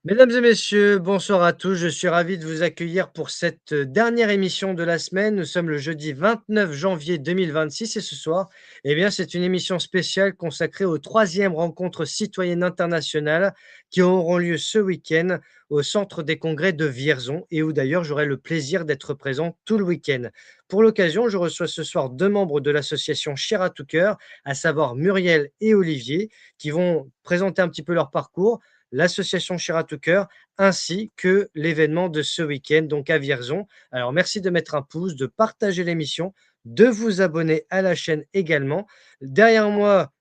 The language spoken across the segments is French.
Mesdames et messieurs, bonsoir à tous. Je suis ravi de vous accueillir pour cette dernière émission de la semaine. Nous sommes le jeudi 29 janvier 2026 et ce soir, c'est une émission spéciale consacrée aux troisièmes rencontres citoyennes internationales qui auront lieu ce week-end au Centre des Congrès de Vierzon et où d'ailleurs j'aurai le plaisir d'être présent tout le week-end. Pour l'occasion, je reçois ce soir deux membres de l'association Chair à tout cœur, à savoir Muriel et Olivier, qui vont présenter un petit peu leur parcours, l'association Chira to Cœur, ainsi que l'événement de ce week-end, donc à Vierzon. Alors, merci de mettre un pouce, de partager l'émission, de vous abonner à la chaîne également. Derrière moi,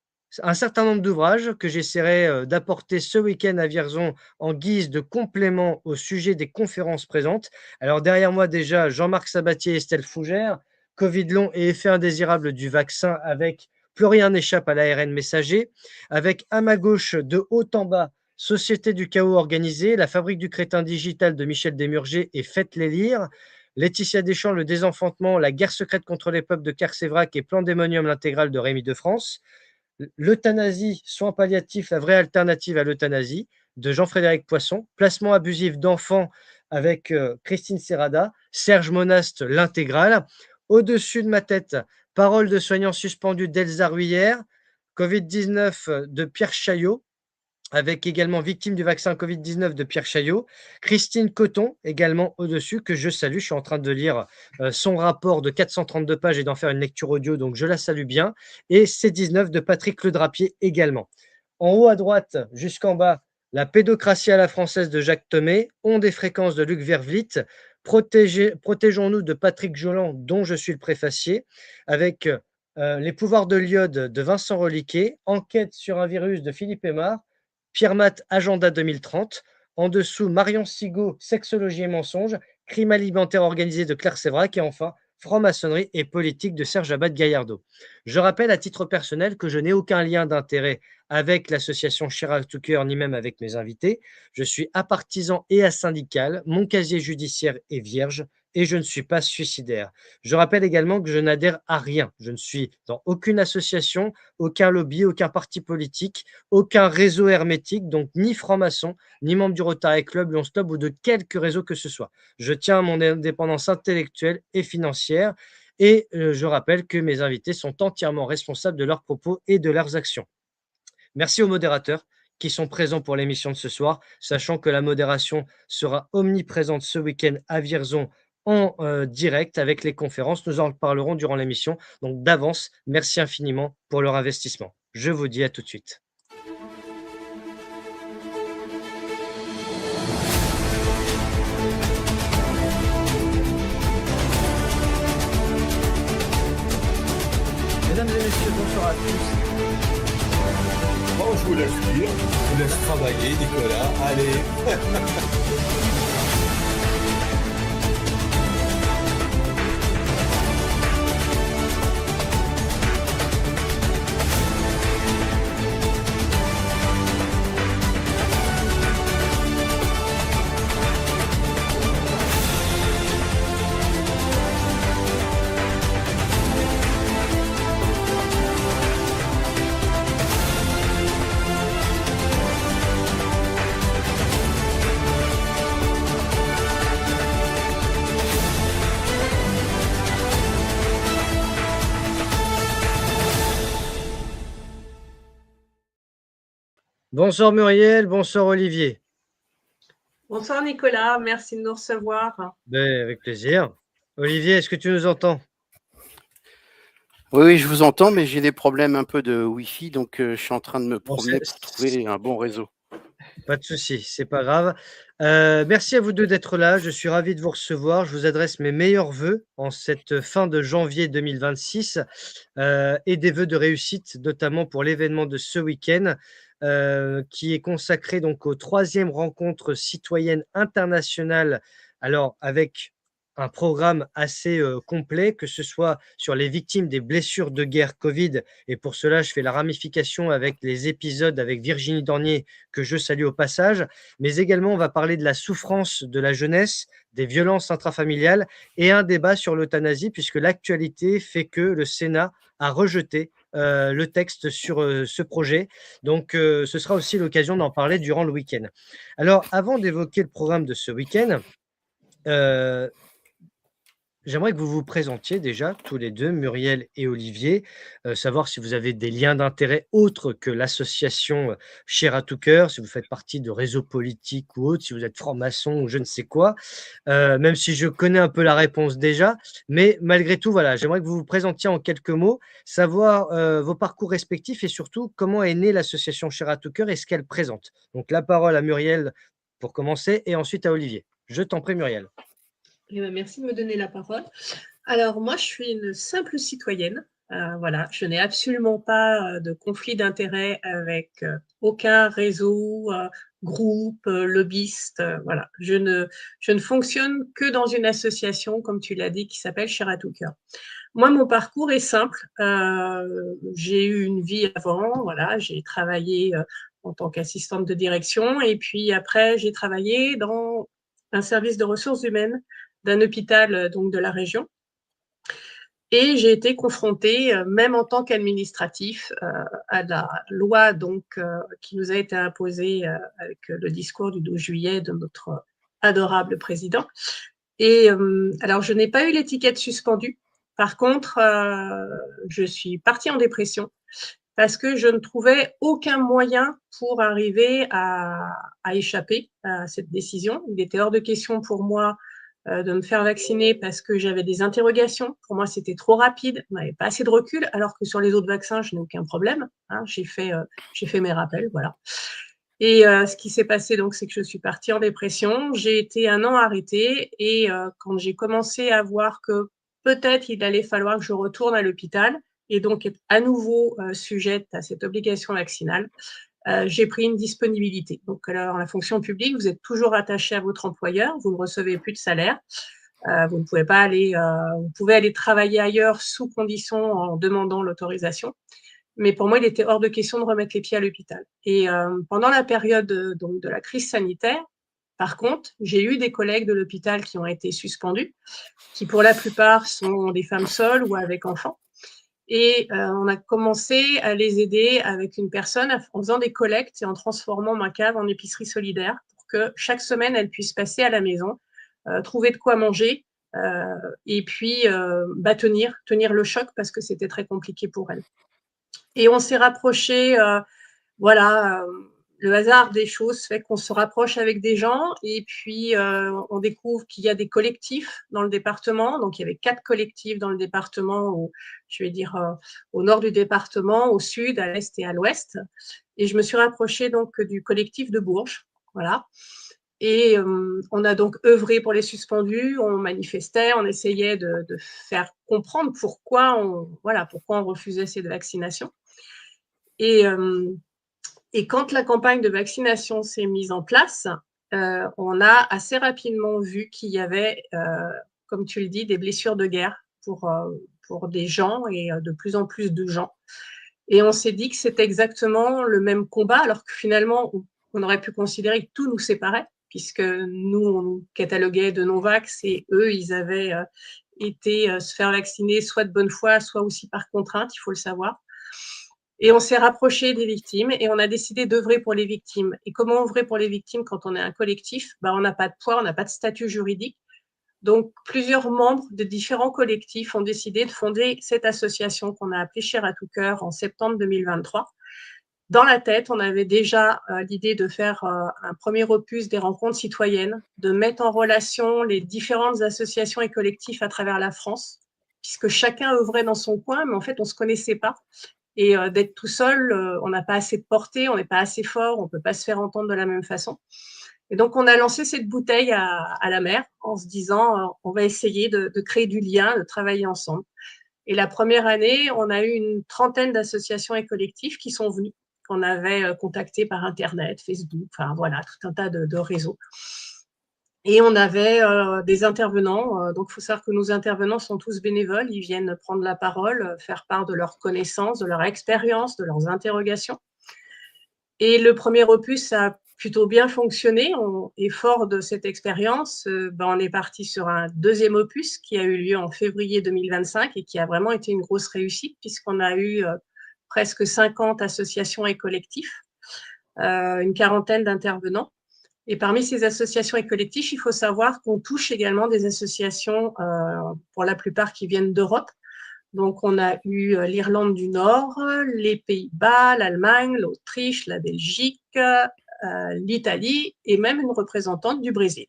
un certain nombre d'ouvrages que j'essaierai d'apporter ce week-end à Vierzon en guise de complément au sujet des conférences présentes. Alors, derrière moi, déjà, Jean-Marc Sabatier et Estelle Fougère, Covid long et effet indésirable du vaccin avec Plus rien n'échappe à l'ARN messager. Avec à ma gauche, de haut en bas, Société du chaos organisé, La fabrique du crétin digital de Michel Desmurger et Faites-les lire, Laetitia Deschamps, Le désenfantement, La guerre secrète contre les peuples de Kersévrac et Plandémonium, l'intégrale de Rémi de France, L'euthanasie, soins palliatifs, la vraie alternative à l'euthanasie de Jean-Frédéric Poisson, Placement abusif d'enfants avec Christine Serrada, Serge Monast, l'intégrale, Au-dessus de ma tête, Paroles de soignants suspendus d'Elsa Ruyère, Covid-19 de Pierre Chaillot, avec également Victime du vaccin Covid-19 de Pierre Chaillot, Christine Coton, également au-dessus, que je salue. Je suis en train de lire son rapport de 432 pages et d'en faire une lecture audio, donc je la salue bien. Et C19 de Patrick Ledrapier également. En haut à droite jusqu'en bas, La pédocratie à la française de Jacques Thomé, Ondes et fréquences de Luc Vervlit, Protégeons-nous de Patrick Joland, dont je suis le préfacier, avec Les pouvoirs de l'iode de Vincent Reliquet, Enquête sur un virus de Philippe Aymar, Pierre Matt, Agenda 2030. En dessous, Marion Sigaud, Sexologie et mensonges, Crime alimentaire organisé de Claire Sévrac. Et enfin, Franc-maçonnerie et politique de Serge Abad-Gaillardeau. Je rappelle à titre personnel que je n'ai aucun lien d'intérêt avec l'association Chirac to Cœur, ni même avec mes invités. Je suis apartisan et asyndical, mon casier judiciaire est vierge et je ne suis pas suicidaire. Je rappelle également que je n'adhère à rien. Je ne suis dans aucune association, aucun lobby, aucun parti politique, aucun réseau hermétique, donc ni franc-maçon, ni membre du Rotary Club, Lions Club ou de quelque réseau que ce soit. Je tiens à mon indépendance intellectuelle et financière et je rappelle que mes invités sont entièrement responsables de leurs propos et de leurs actions. Merci aux modérateurs qui sont présents pour l'émission de ce soir, sachant que la modération sera omniprésente ce week-end à Vierzon en direct avec les conférences. Nous en parlerons durant l'émission. Donc d'avance, merci infiniment pour leur investissement. Je vous dis à tout de suite. Mesdames et messieurs, bonsoir à tous. Oh, je vous laisse dire, je vous laisse travailler, Nicolas. Allez. Bonsoir Muriel, bonsoir Olivier. Bonsoir Nicolas, merci de nous recevoir. Avec plaisir. Olivier, est-ce que tu nous entends? Oui, je vous entends, mais j'ai des problèmes un peu de Wi-Fi, donc je suis en train de me promener pour trouver un bon réseau. Pas de souci, c'est pas grave. Merci à vous deux d'être là. Je suis ravi de vous recevoir. Je vous adresse mes meilleurs vœux en cette fin de janvier 2026 et des vœux de réussite, notamment pour l'événement de ce week-end qui est consacré donc aux troisième rencontres citoyennes internationales. Alors, avec un programme assez complet, que ce soit sur les victimes des blessures de guerre Covid. Et pour cela, je fais la ramification avec les épisodes avec Virginie Dornier, que je salue au passage. Mais également, on va parler de la souffrance de la jeunesse, des violences intrafamiliales et un débat sur l'euthanasie, puisque l'actualité fait que le Sénat a rejeté le texte sur ce projet. Donc, ce sera aussi l'occasion d'en parler durant le week-end. Alors, avant d'évoquer le programme de ce week-end, euh, j'aimerais que vous vous présentiez déjà tous les deux, Muriel et Olivier, savoir si vous avez des liens d'intérêt autres que l'association Chair à tout cœur, si vous faites partie de réseaux politiques ou autres, si vous êtes franc-maçon ou je ne sais quoi, même si je connais un peu la réponse déjà. Mais malgré tout, voilà, j'aimerais que vous vous présentiez en quelques mots, savoir vos parcours respectifs et surtout comment est née l'association Chair à tout cœur et ce qu'elle présente. Donc la parole à Muriel pour commencer et ensuite à Olivier. Je t'en prie, Muriel. Eh ben, merci de me donner la parole. Alors, moi, je suis une simple citoyenne. Voilà, je n'ai absolument pas de conflit d'intérêt avec aucun réseau, groupe, lobbyiste. Voilà, je ne fonctionne que dans une association, comme tu l'as dit, qui s'appelle Chair à tout cœur. Moi, mon parcours est simple. J'ai eu une vie avant. Voilà, j'ai travaillé en tant qu'assistante de direction et puis après, j'ai travaillé dans un service de ressources humaines d'un hôpital donc de la région. Et j'ai été confrontée, même en tant qu'administratif, à la loi donc, qui nous a été imposée avec le discours du 12 juillet de notre adorable président. Et alors, je n'ai pas eu l'étiquette suspendue. Par contre, je suis partie en dépression parce que je ne trouvais aucun moyen pour arriver à échapper à cette décision. Il était hors de question pour moi de me faire vacciner parce que j'avais des interrogations. Pour moi, c'était trop rapide, on n'avait pas assez de recul, alors que sur les autres vaccins, je n'ai aucun problème. Hein, j'ai fait mes rappels, voilà. Et ce qui s'est passé, donc, c'est que je suis partie en dépression. J'ai été 1 an arrêtée et quand j'ai commencé à voir que peut-être il allait falloir que je retourne à l'hôpital et donc être à nouveau sujette à cette obligation vaccinale, j'ai pris une disponibilité. Donc, alors, la fonction publique, vous êtes toujours attaché à votre employeur, vous ne recevez plus de salaire, vous ne pouvez pas aller, vous pouvez aller travailler ailleurs sous condition en demandant l'autorisation. Mais pour moi, il était hors de question de remettre les pieds à l'hôpital. Et pendant la période donc, de la crise sanitaire, par contre, j'ai eu des collègues de l'hôpital qui ont été suspendus, qui pour la plupart sont des femmes seules ou avec enfants. Et on a commencé à les aider avec une personne en faisant des collectes et en transformant ma cave en épicerie solidaire pour que chaque semaine, elle puisse passer à la maison, trouver de quoi manger et puis tenir le choc parce que c'était très compliqué pour elle. Et on s'est rapprochés, voilà, le hasard des choses fait qu'on se rapproche avec des gens et puis on découvre qu'il y a des collectifs dans le département. Donc, il y avait 4 collectifs dans le département, je vais dire au nord du département, au sud, à l'est et à l'ouest. Et je me suis rapprochée donc du collectif de Bourges. Voilà. Et on a donc œuvré pour les suspendus, on manifestait, on essayait de faire comprendre pourquoi on refusait cette vaccination. Et quand la campagne de vaccination s'est mise en place, on a assez rapidement vu qu'il y avait, comme tu le dis, des blessures de guerre pour des gens et de plus en plus de gens. Et on s'est dit que c'était exactement le même combat, alors que finalement, on aurait pu considérer que tout nous séparait, puisque nous, on nous cataloguait de non-vax et eux, ils avaient été se faire vacciner soit de bonne foi, soit aussi par contrainte, il faut le savoir. Et on s'est rapproché des victimes et on a décidé d'œuvrer pour les victimes. Et comment œuvrer pour les victimes quand on est un collectif ? On n'a pas de poids, on n'a pas de statut juridique. Donc, plusieurs membres de différents collectifs ont décidé de fonder cette association qu'on a appelée Chair à tout cœur en septembre 2023. Dans la tête, on avait déjà l'idée de faire un premier opus des rencontres citoyennes, de mettre en relation les différentes associations et collectifs à travers la France, puisque chacun œuvrait dans son coin, mais en fait, on ne se connaissait pas. Et d'être tout seul, on n'a pas assez de portée, on n'est pas assez fort, on ne peut pas se faire entendre de la même façon. Et donc, on a lancé cette bouteille à la mer en se disant, on va essayer de créer du lien, de travailler ensemble. Et la première année, on a eu une trentaine d'associations et collectifs qui sont venus, qu'on avait contactés par Internet, Facebook, enfin voilà, tout un tas de réseaux. Et on avait des intervenants. Donc, il faut savoir que nos intervenants sont tous bénévoles. Ils viennent prendre la parole, faire part de leurs connaissances, de leur expérience, de leurs interrogations. Et le premier opus a plutôt bien fonctionné. Et fort de cette expérience, on est parti sur un deuxième opus qui a eu lieu en février 2025 et qui a vraiment été une grosse réussite puisqu'on a eu presque 50 associations et collectifs, une quarantaine d'intervenants. Et parmi ces associations et collectifs, il faut savoir qu'on touche également des associations, pour la plupart qui viennent d'Europe. Donc, on a eu l'Irlande du Nord, les Pays-Bas, l'Allemagne, l'Autriche, la Belgique, l'Italie et même une représentante du Brésil.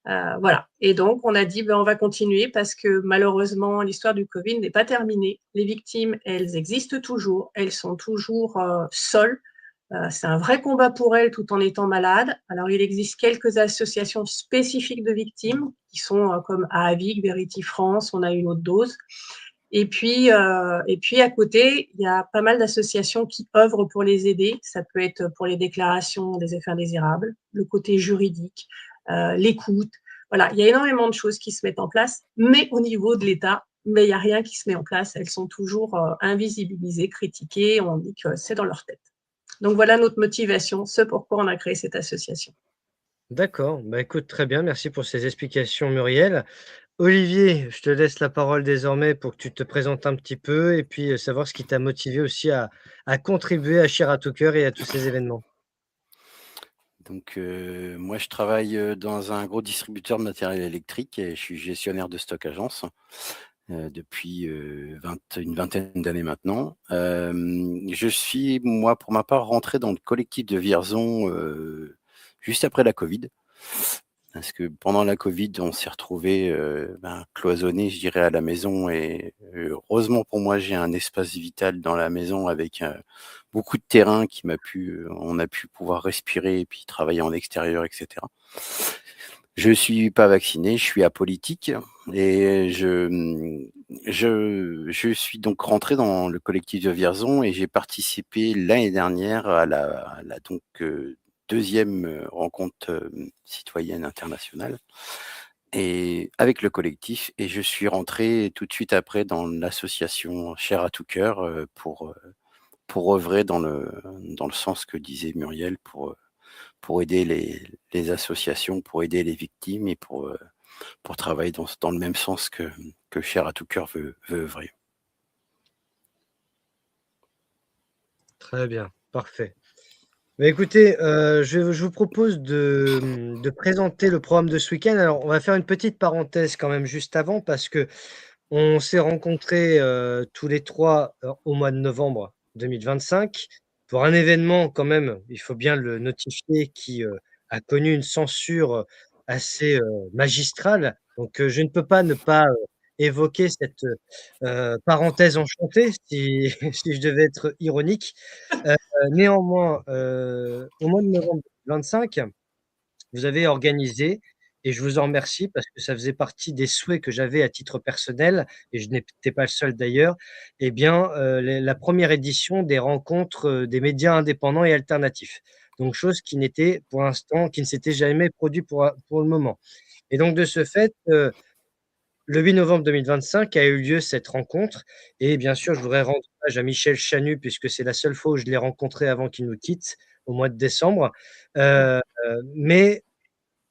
Voilà. Et donc, on a dit, on va continuer parce que malheureusement, l'histoire du Covid n'est pas terminée. Les victimes, elles existent toujours. Elles sont toujours seules. C'est un vrai combat pour elles tout en étant malades. Alors, il existe quelques associations spécifiques de victimes qui sont comme AAVIC, Verity France, on a une autre dose. Et puis à côté, il y a pas mal d'associations qui œuvrent pour les aider. Ça peut être pour les déclarations des effets indésirables, le côté juridique, l'écoute. Voilà, il y a énormément de choses qui se mettent en place, mais au niveau de l'État, mais il n'y a rien qui se met en place. Elles sont toujours invisibilisées, critiquées. On dit que c'est dans leur tête. Donc voilà notre motivation, ce pourquoi on a créé cette association. D'accord, bah, écoute, très bien, merci pour ces explications, Muriel. Olivier, je te laisse la parole désormais pour que tu te présentes un petit peu et puis savoir ce qui t'a motivé aussi à contribuer à Chair à tout cœur et à tous ces événements. Donc, moi, je travaille dans un gros distributeur de matériel électrique et je suis gestionnaire de stock agence depuis une vingtaine d'années maintenant. Je suis, moi, pour ma part, rentré dans le collectif de Vierzon juste après la Covid. Parce que pendant la Covid, on s'est retrouvés cloisonnés, je dirais, à la maison. Et heureusement pour moi, j'ai un espace vital dans la maison avec beaucoup de terrain on a pu pouvoir respirer et puis travailler en extérieur, etc. Je suis pas vacciné, je suis apolitique et je suis donc rentré dans le collectif de Vierzon et j'ai participé l'année dernière à la donc deuxième rencontre citoyenne internationale et avec le collectif et je suis rentré tout de suite après dans l'association Chair à tout cœur pour œuvrer dans le sens que disait Muriel pour aider les associations, pour aider les victimes et pour travailler dans le même sens que Chair à tout cœur veut œuvrer. Très bien, parfait. Bah, écoutez, je vous propose de présenter le programme de ce week-end. Alors, on va faire une petite parenthèse quand même juste avant parce que on s'est rencontrés tous les trois au mois de novembre 2025 pour un événement quand même, il faut bien le notifier, qui a connu une censure assez magistrale. Donc, je ne peux pas ne pas évoquer cette parenthèse enchantée, si, si je devais être ironique. Néanmoins, au mois de novembre 2025, vous avez organisé, et je vous en remercie parce que ça faisait partie des souhaits que j'avais à titre personnel, et je n'étais pas le seul d'ailleurs, eh bien, la première édition des rencontres des médias indépendants et alternatifs. Donc, chose qui n'était pour l'instant, qui ne s'était jamais produit pour le moment. Et donc, de ce fait, le 8 novembre 2025 a eu lieu cette rencontre et bien sûr, je voudrais rendre hommage à Michel Chanu puisque c'est la seule fois où je l'ai rencontré avant qu'il nous quitte au mois de décembre. Mais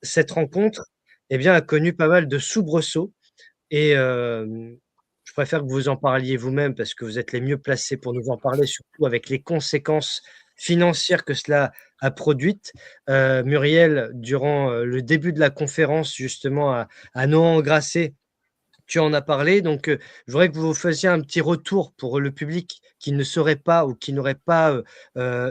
cette rencontre, eh bien, a connu pas mal de soubresauts et je préfère que vous en parliez vous-même parce que vous êtes les mieux placés pour nous en parler, surtout avec les conséquences financières que cela a produites. Muriel, durant le début de la conférence, justement, à Nohant-Grasset, tu en as parlé, donc je voudrais que vous fassiez un petit retour pour le public qui ne saurait pas ou qui n'aurait pas,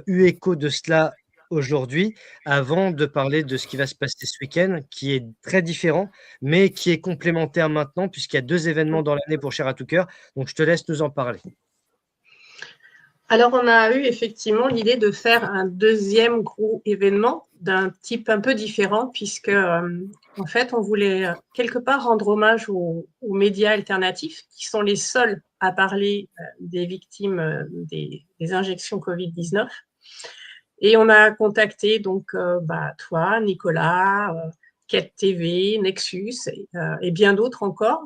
eu écho de cela aujourd'hui, avant de parler de ce qui va se passer ce week-end, qui est très différent, mais qui est complémentaire maintenant puisqu'il y a 2 événements dans l'année pour Chair à tout cœur, donc je te laisse nous en parler. Alors, on a eu effectivement l'idée de faire un deuxième gros événement d'un type un peu différent, puisque en fait, on voulait quelque part rendre hommage aux médias alternatifs, qui sont les seuls à parler des victimes des injections Covid-19. Et on a contacté donc toi, Nicolas, Quête TV, Nexus et bien d'autres encore.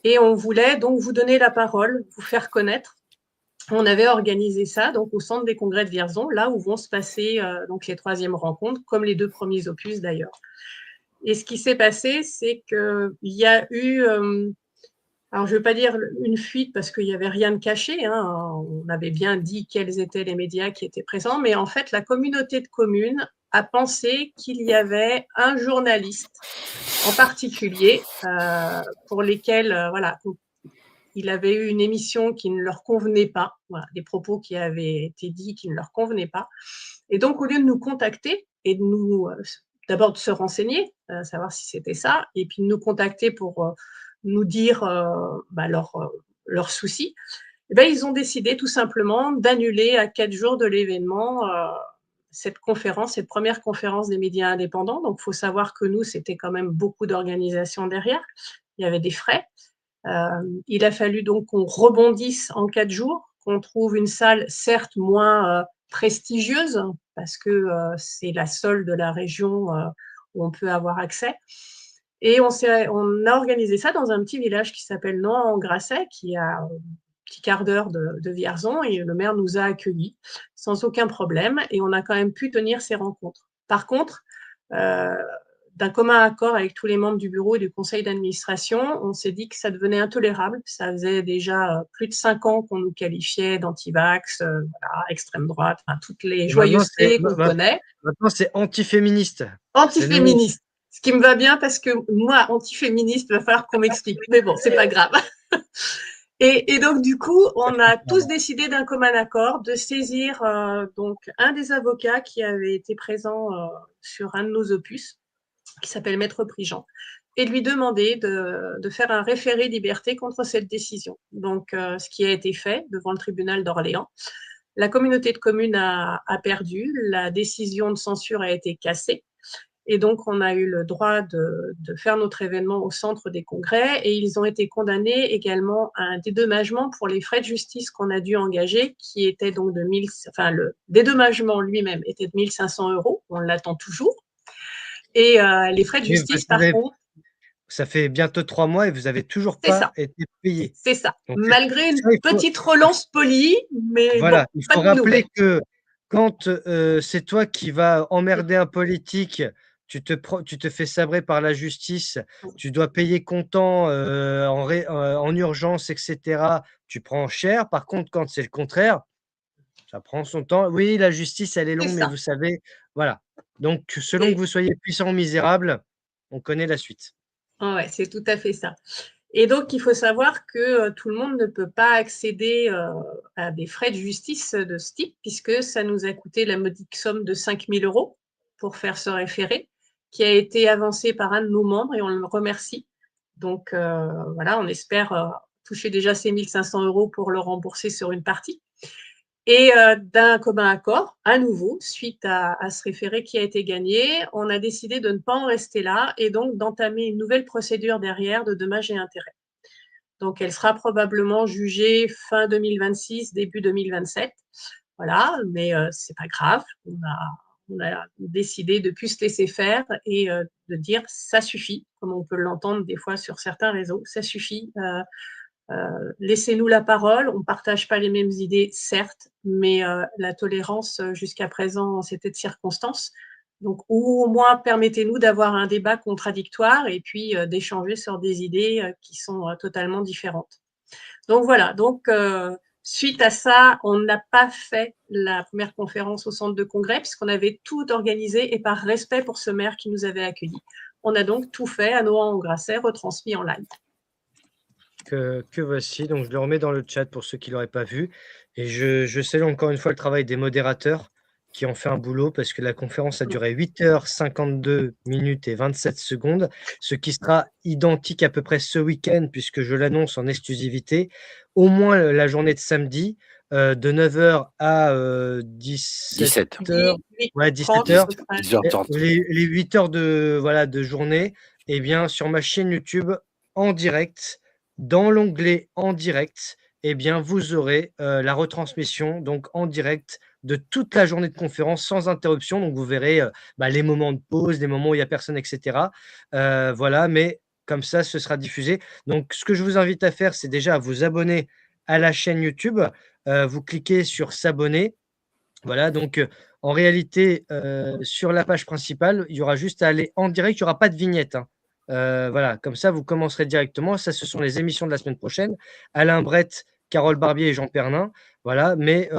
Et on voulait donc vous donner la parole, vous faire connaître. On avait organisé ça donc au centre des congrès de Vierzon, là où vont se passer donc les 3e rencontres, comme les 2 premiers opus d'ailleurs. Et ce qui s'est passé, c'est qu'il y a eu, alors je ne veux pas dire une fuite parce qu'il n'y avait rien de caché, hein, on avait bien dit quels étaient les médias qui étaient présents, mais en fait la communauté de communes a pensé qu'il y avait un journaliste en particulier pour lesquels voilà, il avait eu une émission qui ne leur convenait pas, voilà, des propos qui avaient été dits qui ne leur convenaient pas. Et donc, au lieu de nous contacter et de nous, d'abord de se renseigner, savoir si c'était ça, et puis de nous contacter pour nous dire leurs soucis, eh bien, ils ont décidé tout simplement d'annuler à 4 jours de l'événement cette conférence, cette première conférence des médias indépendants. Donc, il faut savoir que nous, c'était quand même beaucoup d'organisations derrière. Il y avait des frais. Il a fallu donc qu'on rebondisse en 4 jours, qu'on trouve une salle certes moins prestigieuse, parce que c'est la seule de la région où on peut avoir accès. Et on a organisé ça dans un petit village qui s'appelle Nohant-en-Grasset, qui a un petit quart d'heure de Vierzon, et le maire nous a accueillis sans aucun problème, et on a quand même pu tenir ces rencontres. Par contre, d'un commun accord avec tous les membres du bureau et du conseil d'administration, on s'est dit que ça devenait intolérable. Ça faisait déjà plus de 5 ans qu'on nous qualifiait d'anti-vax, voilà, extrême droite, enfin, toutes les joyeusetés qu'on connaît. Maintenant, c'est antiféministe. Antiféministe. Ce qui me va bien parce que moi, antiféministe, il va falloir qu'on m'explique. Mais bon, c'est pas grave. Et donc, du coup, on a tous décidé d'un commun accord de saisir donc un des avocats qui avait été présent sur un de nos opus, qui s'appelle Maître Prigent, et de lui demander de faire un référé liberté contre cette décision. Donc, ce qui a été fait devant le tribunal d'Orléans. La communauté de communes a perdu, la décision de censure a été cassée, et donc on a eu le droit de faire notre événement au centre des congrès, et ils ont été condamnés également à un dédommagement pour les frais de justice qu'on a dû engager, qui était donc le dédommagement lui-même était de 1 500 €, on l'attend toujours. Et les frais de justice, par contre… Ça fait bientôt 3 mois et vous n'avez toujours pas été payé. C'est ça. Donc, malgré une petite relance polie, mais voilà, bon, il faut rappeler que quand c'est toi qui vas emmerder un politique, tu te fais sabrer par la justice, tu dois payer comptant en urgence, etc. Tu prends cher. Par contre, quand c'est le contraire, ça prend son temps. Oui, la justice, elle est longue, mais vous savez, voilà. Donc, selon que vous soyez puissant ou misérable, on connaît la suite. Oh ouais, c'est tout à fait ça. Et donc, il faut savoir que tout le monde ne peut pas accéder à des frais de justice de ce type, puisque ça nous a coûté la modique somme de 5 000 € pour faire ce référé, qui a été avancé par un de nos membres, et on le remercie. Donc, voilà, on espère toucher déjà ces 1 500 € pour le rembourser sur une partie. Et d'un commun accord, à nouveau, suite à ce référé qui a été gagné, on a décidé de ne pas en rester là et donc d'entamer une nouvelle procédure derrière de dommages et intérêts. Donc, elle sera probablement jugée fin 2026, début 2027. Voilà, mais c'est pas grave. On a décidé de ne plus se laisser faire et de dire ça suffit, comme on peut l'entendre des fois sur certains réseaux, ça suffit. Laissez-nous la parole, on ne partage pas les mêmes idées, certes, mais la tolérance jusqu'à présent, c'était de circonstance. Donc, ou au moins, permettez-nous d'avoir un débat contradictoire et puis d'échanger sur des idées qui sont totalement différentes. Donc, voilà. Donc, suite à ça, on n'a pas fait la première conférence au centre de congrès puisqu'on avait tout organisé et par respect pour ce maire qui nous avait accueillis. On a donc tout fait à Nohant-en-Grasset, retransmis en live. Que voici, donc je le remets dans le chat pour ceux qui ne l'auraient pas vu. Et je salue encore une fois le travail des modérateurs qui ont fait un boulot parce que la conférence a duré 8h52 minutes et 27 secondes, ce qui sera identique à peu près ce week-end puisque je l'annonce en exclusivité, au moins la journée de samedi, de 9h à 17h. Ouais, 17h. 10h30. Les 8 heures de journée, eh bien, sur ma chaîne YouTube en direct. Dans l'onglet en direct, eh bien, vous aurez la retransmission donc en direct de toute la journée de conférence sans interruption. Donc, vous verrez les moments de pause, les moments où il n'y a personne, etc. Voilà, mais comme ça, ce sera diffusé. Donc, ce que je vous invite à faire, c'est déjà à vous abonner à la chaîne YouTube. Vous cliquez sur s'abonner. Voilà, donc en réalité, sur la page principale, il y aura juste à aller en direct, il n'y aura pas de vignette, hein. Voilà, comme ça, vous commencerez directement. Ça, ce sont les émissions de la semaine prochaine. Alain Brett, Carole Barbier et Jean Pernin. Voilà, mais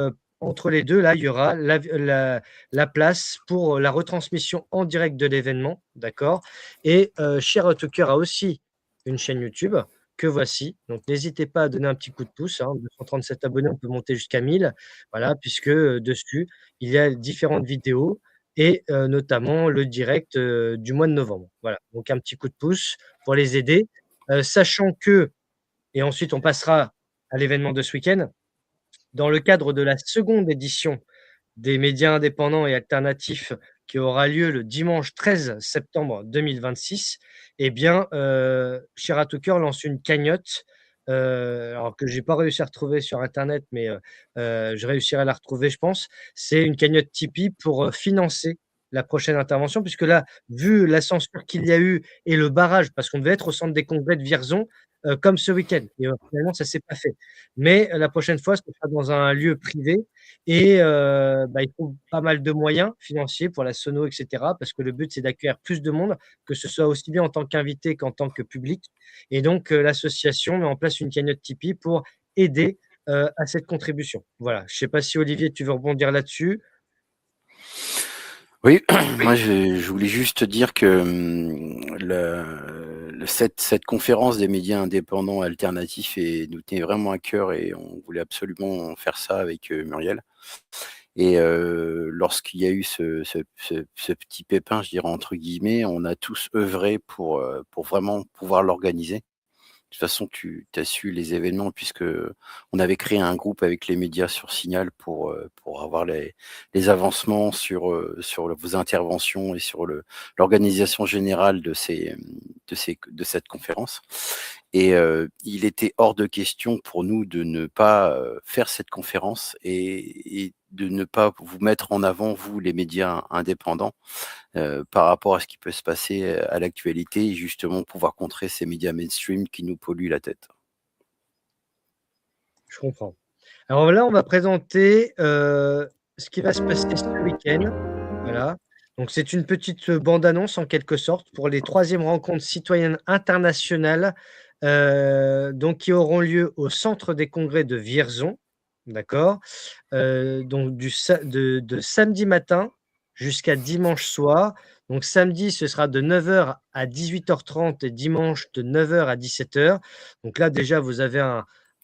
entre les deux, là, il y aura la place pour la retransmission en direct de l'événement. D'accord. Et Share Talker a aussi une chaîne YouTube que voici. Donc, n'hésitez pas à donner un petit coup de pouce, hein. 237 abonnés, on peut monter jusqu'à 1000. Voilà, puisque dessus, il y a différentes vidéos et notamment le direct du mois de novembre. Voilà, donc un petit coup de pouce pour les aider. Sachant que, et ensuite on passera à l'événement de ce week-end, dans le cadre de la seconde édition des médias indépendants et alternatifs qui aura lieu le dimanche 13 septembre 2026, eh bien, Share Talker lance une cagnotte, alors que je n'ai pas réussi à retrouver sur internet, mais je réussirai à la retrouver, je pense. C'est une cagnotte Tipeee pour financer la prochaine intervention, puisque là, vu la censure qu'il y a eu et le barrage, parce qu'on devait être au centre des congrès de Vierzon, comme ce week-end, et finalement, ça ne s'est pas fait. Mais la prochaine fois, ce sera dans un lieu privé et il faut pas mal de moyens financiers pour la sono, etc. Parce que le but, c'est d'accueillir plus de monde, que ce soit aussi bien en tant qu'invité qu'en tant que public. Et donc, l'association met en place une cagnotte Tipeee pour aider à cette contribution. Voilà. Je ne sais pas si Olivier, tu veux rebondir là-dessus. Oui, moi je voulais juste dire que cette conférence des médias indépendants alternatifs nous tenait vraiment à cœur et on voulait absolument faire ça avec Muriel. Et lorsqu'il y a eu ce petit pépin, je dirais entre guillemets, on a tous œuvré pour vraiment pouvoir l'organiser. De toute façon, tu as su les événements puisque on avait créé un groupe avec les médias sur Signal pour avoir les avancements sur vos interventions et sur l'organisation générale de cette conférence. Et il était hors de question pour nous de ne pas faire cette conférence et de ne pas vous mettre en avant, vous, les médias indépendants, par rapport à ce qui peut se passer à l'actualité et justement pouvoir contrer ces médias mainstream qui nous polluent la tête. Je comprends. Alors là, on va présenter ce qui va se passer ce week-end. Voilà. Donc, c'est une petite bande-annonce en quelque sorte pour les 3e rencontres citoyennes internationales donc, qui auront lieu au centre des congrès de Vierzon. D'accord. Donc, de samedi matin jusqu'à dimanche soir. Donc, samedi, ce sera de 9h à 18h30 et dimanche de 9h à 17h. Donc là, déjà, vous avez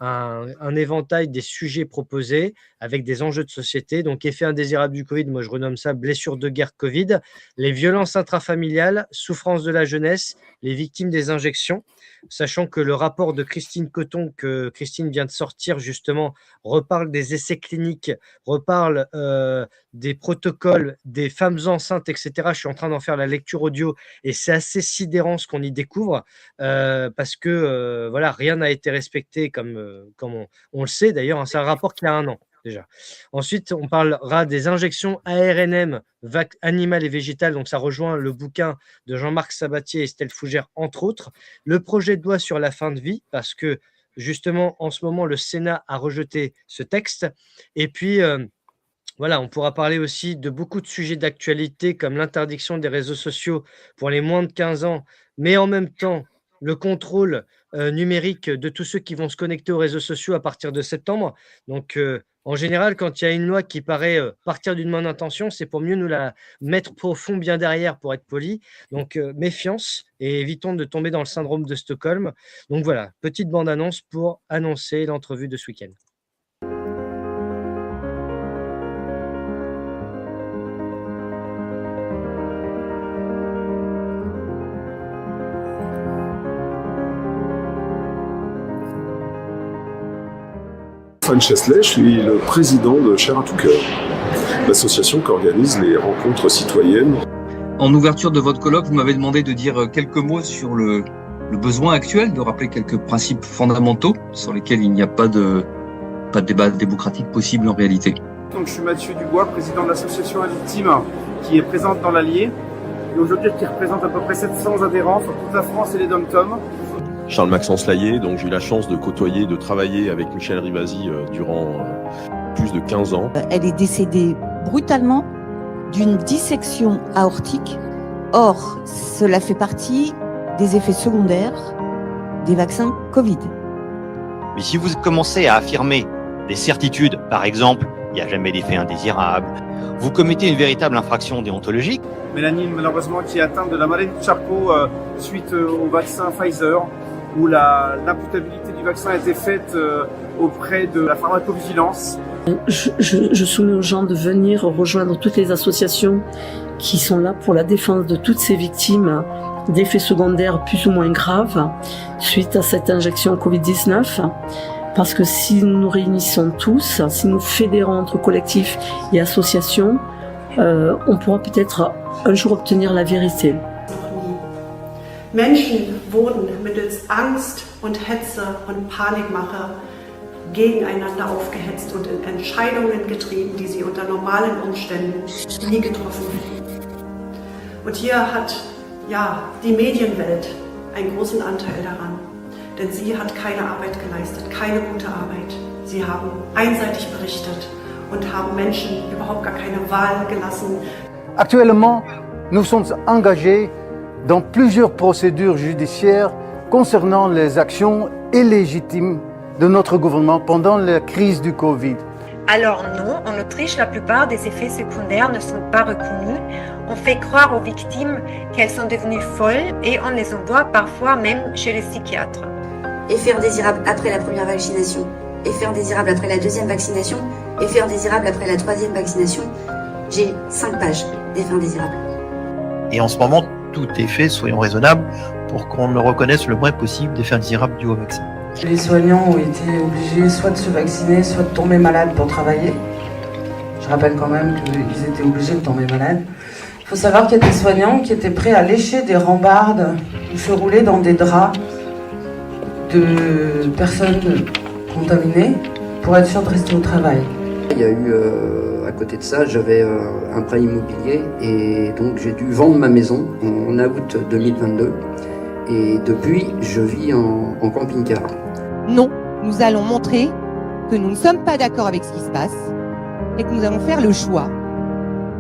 un éventail des sujets proposés avec des enjeux de société. Donc, effet indésirable du Covid, moi je renomme ça blessure de guerre Covid, les violences intrafamiliales, souffrance de la jeunesse, les victimes des injections, sachant que le rapport de Christine Coton que Christine vient de sortir justement reparle des essais cliniques, reparle des protocoles des femmes enceintes, etc. Je suis en train d'en faire la lecture audio et c'est assez sidérant ce qu'on y découvre parce que voilà, rien n'a été respecté comme on le sait d'ailleurs, hein, c'est un rapport qui a 1 an déjà. Ensuite, on parlera des injections ARNM animales et végétales, donc ça rejoint le bouquin de Jean-Marc Sabatier et Estelle Fougère, entre autres. Le projet de loi sur la fin de vie, parce que justement, en ce moment, le Sénat a rejeté ce texte. Et puis, voilà, on pourra parler aussi de beaucoup de sujets d'actualité, comme l'interdiction des réseaux sociaux pour les moins de 15 ans, mais en même temps, le contrôle numérique de tous ceux qui vont se connecter aux réseaux sociaux à partir de septembre. Donc, en général, quand il y a une loi qui paraît partir d'une bonne intention, c'est pour mieux nous la mettre profond bien derrière, pour être poli. Donc, méfiance et évitons de tomber dans le syndrome de Stockholm. Donc voilà, petite bande-annonce pour annoncer l'entrevue de ce week-end. Stéphane Chesselet, je suis le président de Share Talker, l'association qui organise les rencontres citoyennes. En ouverture de votre colloque, vous m'avez demandé de dire quelques mots sur le besoin actuel, de rappeler quelques principes fondamentaux sur lesquels il n'y a pas de débat démocratique possible en réalité. Donc, je suis Mathieu Dubois, président de l'association Victime qui est présente dans l'Allier et aujourd'hui qui représente à peu près 700 adhérents sur toute la France et les DOM-TOM. Charles-Maxence Laillé, donc j'ai eu la chance de côtoyer, de travailler avec Michel Rivasi durant plus de 15 ans. Elle est décédée brutalement d'une dissection aortique. Or, cela fait partie des effets secondaires des vaccins Covid. Mais si vous commencez à affirmer des certitudes, par exemple, il n'y a jamais d'effet indésirable, vous commettez une véritable infraction déontologique. Mélanie, malheureusement, qui est atteinte de la maladie de Charcot suite au vaccin Pfizer, où l'imputabilité du vaccin a été faite auprès de la pharmacovigilance. Je soumets aux gens de venir rejoindre toutes les associations qui sont là pour la défense de toutes ces victimes d'effets secondaires plus ou moins graves suite à cette injection Covid-19. Parce que si nous nous réunissons tous, si nous fédérons entre collectifs et associations, on pourra peut-être un jour obtenir la vérité. Menschen wurden mittels Angst und Hetze und Panikmache gegeneinander aufgehetzt und in Entscheidungen getrieben, die sie unter normalen Umständen nie getroffen hätten. Und hier hat die Medienwelt einen großen Anteil daran, denn sie hat keine Arbeit geleistet, keine gute Arbeit. Sie haben einseitig berichtet und haben Menschen überhaupt gar keine Wahl gelassen. Actuellement, nous sommes engagés dans plusieurs procédures judiciaires concernant les actions illégitimes de notre gouvernement pendant la crise du Covid. Alors non, en Autriche, la plupart des effets secondaires ne sont pas reconnus. On fait croire aux victimes qu'elles sont devenues folles et on les envoie parfois même chez les psychiatres. Effets indésirables après la première vaccination, effets indésirables après la deuxième vaccination, effets indésirables après la troisième vaccination. J'ai 5 pages d'effets indésirables. Et en ce moment, tout est fait, soyons raisonnables, pour qu'on ne reconnaisse le moins possible d'effets indésirables dus au vaccin. Les soignants ont été obligés soit de se vacciner, soit de tomber malades pour travailler. Je rappelle quand même qu'ils étaient obligés de tomber malades. Il faut savoir qu'il y a des soignants qui étaient prêts à lécher des rambardes ou se rouler dans des draps de personnes contaminées pour être sûr de rester au travail. Il y a eu, à côté de ça, j'avais un prêt immobilier et donc j'ai dû vendre ma maison en août 2022 et depuis je vis en camping-car. Non, nous allons montrer que nous ne sommes pas d'accord avec ce qui se passe et que nous allons faire le choix,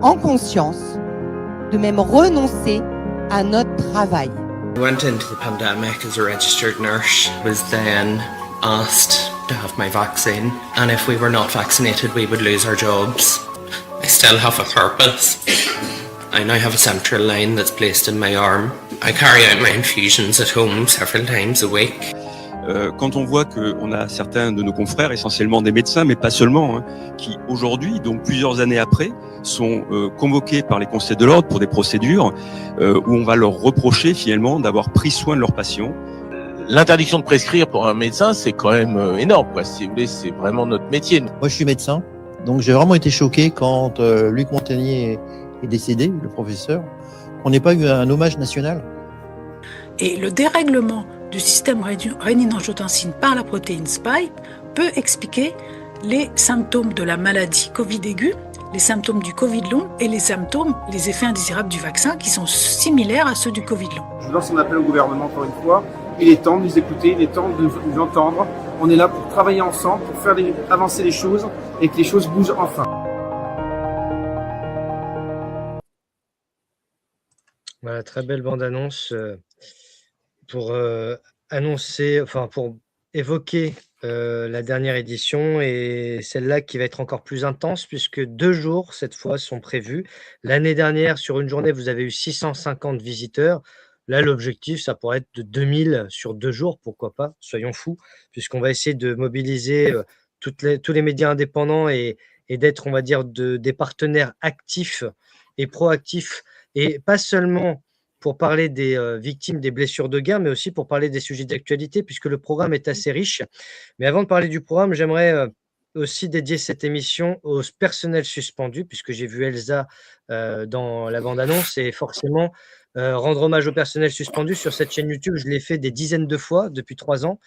en conscience, de même renoncer à notre travail. I went into the pandemic as a registered nurse, was then asked to have my vaccine, and if we were not vaccinated we would lose our jobs. I still have a purpose. I now have a central line that's placed in my arm. I carry out my infusions at home several times a week. Quand on voit qu'on a certains de nos confrères, essentiellement des médecins, mais pas seulement, qui aujourd'hui, donc plusieurs années après, sont convoqués par les conseils de l'ordre pour des procédures où on va leur reprocher finalement d'avoir pris soin de leurs patients. L'interdiction de prescrire pour un médecin, c'est quand même énorme, quoi. Si vous voulez, c'est vraiment notre métier. Moi, je suis médecin, donc j'ai vraiment été choqué quand Luc Montagnier est décédé, le professeur, qu'on n'ait pas eu un hommage national. Et le dérèglement du système rénine-angiotensine par la protéine spike peut expliquer les symptômes de la maladie Covid aiguë, les symptômes du Covid long et les symptômes, les effets indésirables du vaccin qui sont similaires à ceux du Covid long. Je lance un appel au gouvernement encore une fois. Il est temps de nous écouter, il est temps de nous entendre. On est là pour travailler ensemble, pour faire avancer les choses et que les choses bougent enfin. Voilà, très belle bande-annonce pour annoncer, enfin pour évoquer la dernière édition et celle-là qui va être encore plus intense puisque 2 jours cette fois sont prévus. L'année dernière, sur une journée, vous avez eu 650 visiteurs. Là, l'objectif, ça pourrait être de 2000 sur 2 jours, pourquoi pas, soyons fous, puisqu'on va essayer de mobiliser tous les médias indépendants et d'être, on va dire, des partenaires actifs et proactifs, et pas seulement pour parler des victimes des blessures de guerre, mais aussi pour parler des sujets d'actualité, puisque le programme est assez riche. Mais avant de parler du programme, j'aimerais aussi dédier cette émission au personnel suspendu, puisque j'ai vu Elsa dans la bande-annonce, et forcément, rendre hommage au personnel suspendu. Sur cette chaîne YouTube, je l'ai fait des dizaines de fois depuis 3 ans,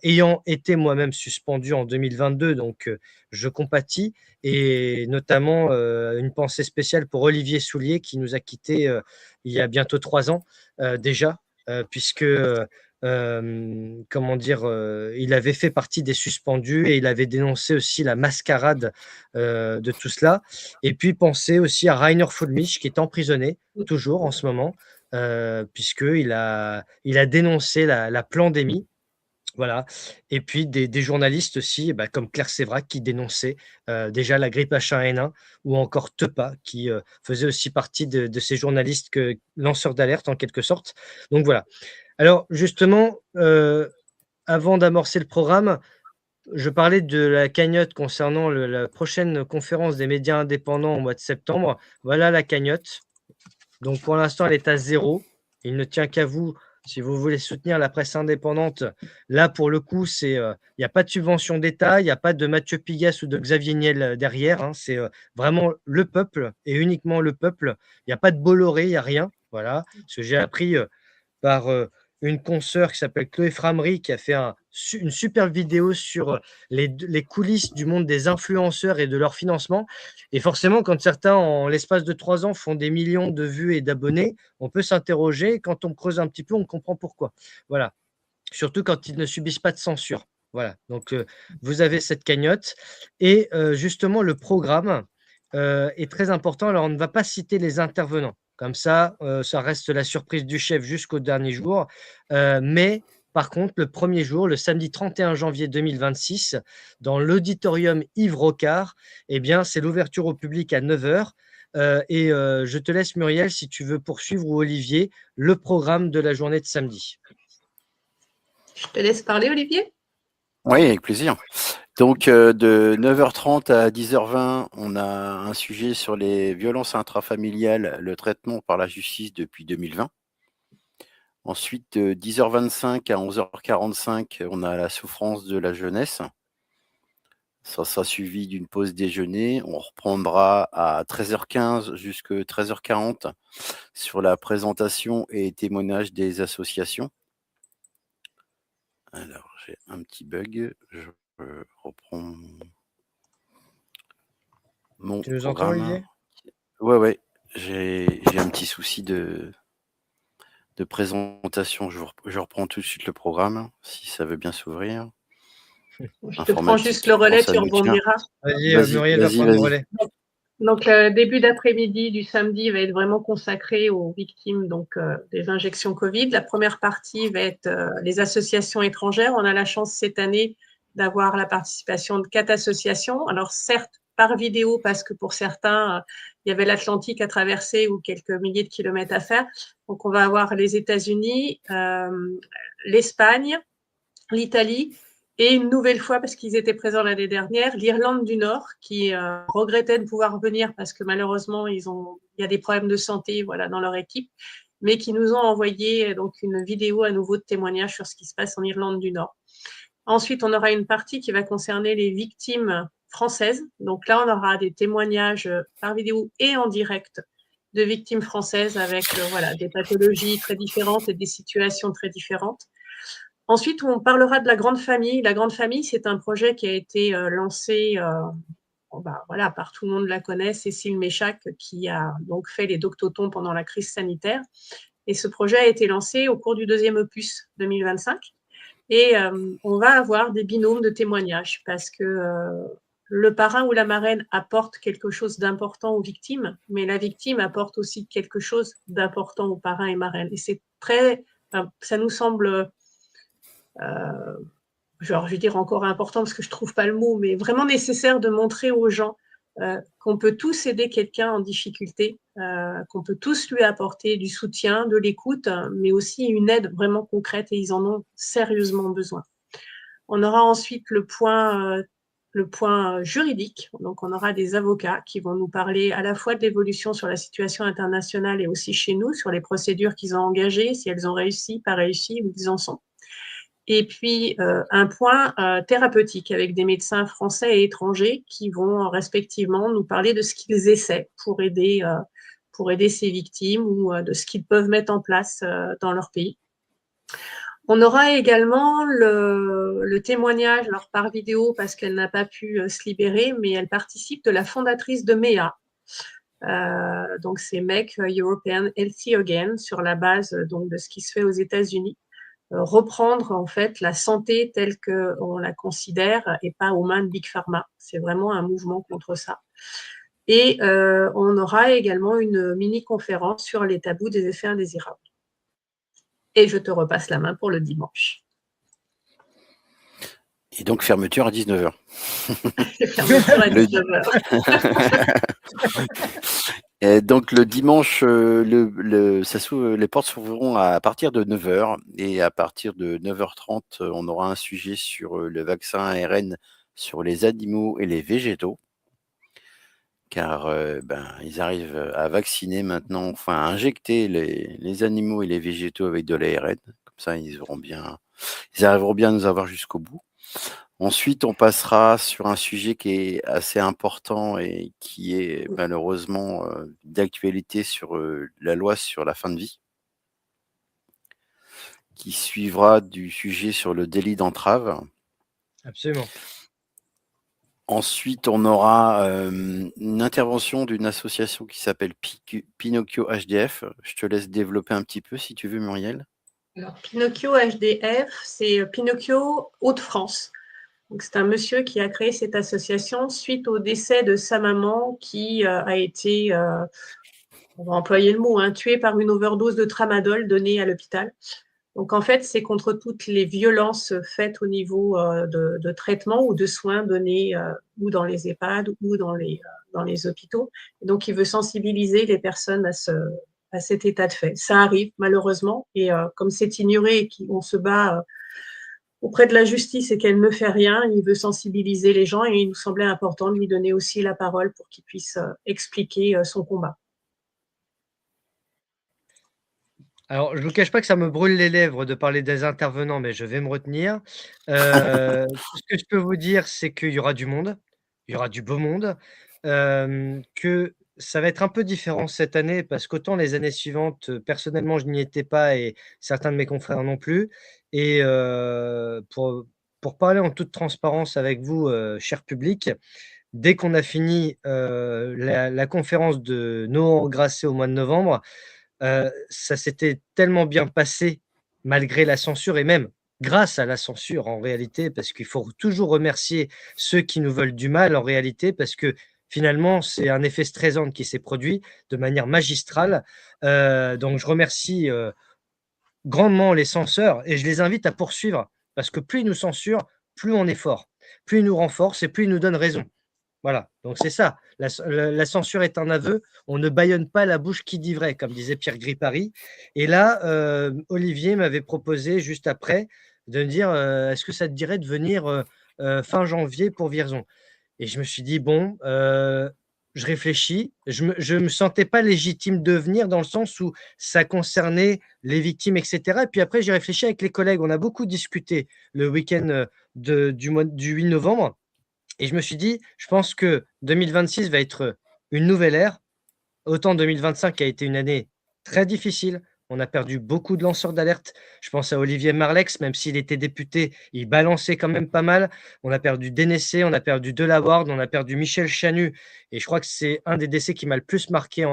ayant été moi-même suspendu en 2022, donc je compatis. Et notamment, une pensée spéciale pour Olivier Soulier qui nous a quittés il y a bientôt 3 ans déjà, puisque comment dire, il avait fait partie des suspendus et il avait dénoncé aussi la mascarade de tout cela. Et puis penser aussi à Rainer Fulmich qui est emprisonné toujours en ce moment, puisqu'il a dénoncé la pandémie. Voilà. Et puis des journalistes aussi, comme Claire Sévrac qui dénonçait déjà la grippe H1N1, ou encore Tepa qui faisait aussi partie de ces journalistes lanceurs d'alerte en quelque sorte. Donc voilà. Alors justement, avant d'amorcer le programme, je parlais de la cagnotte concernant la prochaine conférence des médias indépendants au mois de septembre. Voilà la cagnotte. Donc pour l'instant, elle est à 0. Il ne tient qu'à vous. Si vous voulez soutenir la presse indépendante, là, pour le coup, il n'y a pas de subvention d'État, il n'y a pas de Mathieu Pigasse ou de Xavier Niel derrière. Hein, c'est vraiment le peuple et uniquement le peuple. Il n'y a pas de Bolloré, il n'y a rien. Voilà. Ce que j'ai appris par une consoeur qui s'appelle Chloé Framery, qui a fait une super vidéo sur les coulisses du monde des influenceurs et de leur financement. Et forcément, quand certains, en l'espace de 3 ans, font des millions de vues et d'abonnés, on peut s'interroger. Quand on creuse un petit peu, on comprend pourquoi. Voilà. Surtout quand ils ne subissent pas de censure. Voilà. Donc, vous avez cette cagnotte. Et justement, le programme est très important. Alors, on ne va pas citer les intervenants. Comme ça, ça reste la surprise du chef jusqu'au dernier jour. Mais par contre, le premier jour, le samedi 31 janvier 2026, dans l'auditorium Yves Rocard, eh bien, c'est l'ouverture au public à 9h. Et je te laisse, Muriel, si tu veux poursuivre, ou Olivier, le programme de la journée de samedi. Je te laisse parler, Olivier. Oui, avec plaisir. Donc, de 9h30 à 10h20, on a un sujet sur les violences intrafamiliales, le traitement par la justice depuis 2020. Ensuite, de 10h25 à 11h45, on a la souffrance de la jeunesse. Ça sera suivi d'une pause déjeuner. On reprendra à 13h15 jusqu'à 13h40 sur la présentation et témoignage des associations. Alors, j'ai un petit bug. Je reprends mon Tu nous programme. entends, Olivier? Ouais, j'ai un petit souci de présentation. Je reprends tout de suite le programme, si ça veut bien s'ouvrir. Je te prends juste le relais, tu rebondiras. Vas-y, Muriel va prendre le relais. Donc, le début d'après-midi du samedi va être vraiment consacré aux victimes des injections Covid. La première partie va être les associations étrangères. On a la chance cette année d'avoir la participation de 4 associations. Alors, certes, par vidéo, parce que pour certains, il y avait l'Atlantique à traverser ou quelques milliers de kilomètres à faire. Donc, on va avoir les États-Unis, l'Espagne, l'Italie, et une nouvelle fois, parce qu'ils étaient présents l'année dernière, l'Irlande du Nord, qui regrettait de pouvoir venir parce que malheureusement, il y a des problèmes de santé dans leur équipe, mais qui nous ont envoyé donc une vidéo à nouveau de témoignage sur ce qui se passe en Irlande du Nord. Ensuite, on aura une partie qui va concerner les victimes françaises. Donc là, on aura des témoignages par vidéo et en direct de victimes françaises avec des pathologies très différentes et des situations très différentes. Ensuite, on parlera de la Grande Famille. La Grande Famille, c'est un projet qui a été lancé, par tout le monde la connaît, Cécile Méchac, qui a donc fait les doctotons pendant la crise sanitaire. Et ce projet a été lancé au cours du 2e opus 2025. Et on va avoir des binômes de témoignages parce que le parrain ou la marraine apporte quelque chose d'important aux victimes, mais la victime apporte aussi quelque chose d'important aux parrains et marraines. Et c'est ça nous semble... je vais dire encore important parce que je ne trouve pas le mot, mais vraiment nécessaire de montrer aux gens qu'on peut tous aider quelqu'un en difficulté, qu'on peut tous lui apporter du soutien, de l'écoute, mais aussi une aide vraiment concrète et ils en ont sérieusement besoin. On aura ensuite le point juridique, donc on aura des avocats qui vont nous parler à la fois de l'évolution sur la situation internationale et aussi chez nous, sur les procédures qu'ils ont engagées, si elles ont réussi, pas réussi, où ils en sont. Et puis, un point thérapeutique avec des médecins français et étrangers qui vont respectivement nous parler de ce qu'ils essaient pour aider pour aider ces victimes ou de ce qu'ils peuvent mettre en place dans leur pays. On aura également le témoignage alors par vidéo parce qu'elle n'a pas pu se libérer, mais elle participe de la fondatrice de MEA. Donc c'est Make European Healthy Again sur la base donc, de ce qui se fait aux États-Unis. Reprendre en fait la santé telle qu'on la considère et pas aux mains de Big Pharma. C'est vraiment un mouvement contre ça. Et on aura également une mini-conférence sur les tabous des effets indésirables. Et je te repasse la main pour le dimanche. Et donc fermeture à 19h. Fermeture à 19h. Et donc le dimanche, les portes s'ouvriront à partir de 9h et à partir de 9h30, on aura un sujet sur le vaccin ARN sur les animaux et les végétaux. Car ils arrivent à vacciner maintenant, enfin à injecter les animaux et les végétaux avec de l'ARN. Comme ça, ils arriveront bien à nous avoir jusqu'au bout. Ensuite, on passera sur un sujet qui est assez important et qui est malheureusement d'actualité sur la loi sur la fin de vie, qui suivra du sujet sur le délit d'entrave. Absolument. Ensuite, on aura une intervention d'une association qui s'appelle Pinocchio HDF. Je te laisse développer un petit peu si tu veux, Muriel. Alors, Pinocchio HDF, c'est Pinocchio Hauts-de-France. Donc, c'est un monsieur qui a créé cette association suite au décès de sa maman qui a été, on va employer le mot, tuée par une overdose de tramadol donnée à l'hôpital. Donc, en fait, c'est contre toutes les violences faites au niveau de traitement ou de soins donnés ou dans les EHPAD ou dans les hôpitaux. Et donc, il veut sensibiliser les personnes à cet état de fait. Ça arrive, malheureusement, et comme c'est ignoré et qu'on se bat auprès de la justice et qu'elle ne fait rien, il veut sensibiliser les gens et il nous semblait important de lui donner aussi la parole pour qu'il puisse expliquer son combat. Alors, je ne vous cache pas que ça me brûle les lèvres de parler des intervenants, mais je vais me retenir. Ce que je peux vous dire, c'est qu'il y aura du monde, il y aura du beau monde, que ça va être un peu différent cette année parce qu'autant les années suivantes, personnellement, je n'y étais pas et certains de mes confrères non plus. Et pour parler en toute transparence avec vous, cher public, dès qu'on a fini la conférence de Nohant Grasset au mois de novembre, ça s'était tellement bien passé malgré la censure et même grâce à la censure en réalité, parce qu'il faut toujours remercier ceux qui nous veulent du mal en réalité, parce que finalement, c'est un effet Streisand qui s'est produit de manière magistrale. Donc, je remercie grandement les censeurs et je les invite à poursuivre parce que plus ils nous censurent, plus on est fort, plus ils nous renforcent et plus ils nous donnent raison. Voilà, donc c'est ça. La censure est un aveu. On ne bâillonne pas la bouche qui dit vrai, comme disait Pierre Gripari. Et là, Olivier m'avait proposé juste après de me dire est-ce que ça te dirait de venir fin janvier pour Vierzon? Et je me suis dit bon, je réfléchis. Je me sentais pas légitime de venir dans le sens où ça concernait les victimes, etc. Et puis après, j'ai réfléchi avec les collègues. On a beaucoup discuté le week-end du 8 novembre. Et je me suis dit, je pense que 2026 va être une nouvelle ère. Autant 2025 a été une année très difficile. On a perdu beaucoup de lanceurs d'alerte. Je pense à Olivier Marlex, même s'il était député, il balançait quand même pas mal. On a perdu Dénessé, on a perdu Delaware, on a perdu Michel Chanu. Et je crois que c'est un des décès qui m'a le plus marqué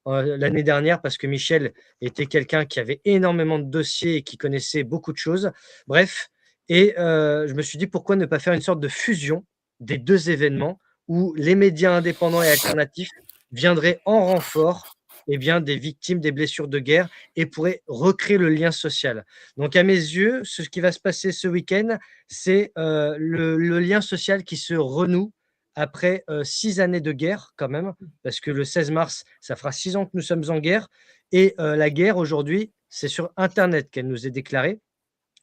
l'année dernière parce que Michel était quelqu'un qui avait énormément de dossiers et qui connaissait beaucoup de choses. Bref, et je me suis dit pourquoi ne pas faire une sorte de fusion des deux événements où les médias indépendants et alternatifs viendraient en renfort des victimes des blessures de guerre et pourraient recréer le lien social. Donc à mes yeux, ce qui va se passer ce week-end, c'est le lien social qui se renoue après 6 années de guerre quand même, parce que le 16 mars, ça fera 6 ans que nous sommes en guerre et la guerre aujourd'hui, c'est sur Internet qu'elle nous est déclarée.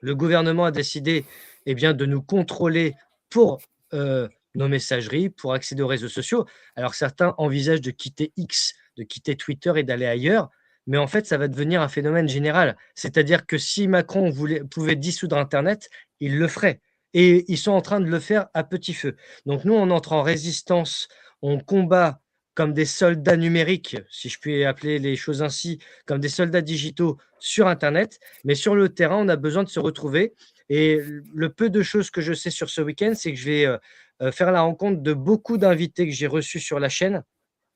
Le gouvernement a décidé de nous contrôler pour nos messageries, pour accéder aux réseaux sociaux. Alors certains envisagent de quitter X, de quitter Twitter et d'aller ailleurs, mais en fait, ça va devenir un phénomène général. C'est-à-dire que si Macron pouvait dissoudre Internet, il le ferait. Et ils sont en train de le faire à petit feu. Donc nous, on entre en résistance, on combat comme des soldats numériques, si je puis appeler les choses ainsi, comme des soldats digitaux sur Internet, mais sur le terrain, on a besoin de se retrouver. Et le peu de choses que je sais sur ce week-end, c'est que je vais faire la rencontre de beaucoup d'invités que j'ai reçus sur la chaîne.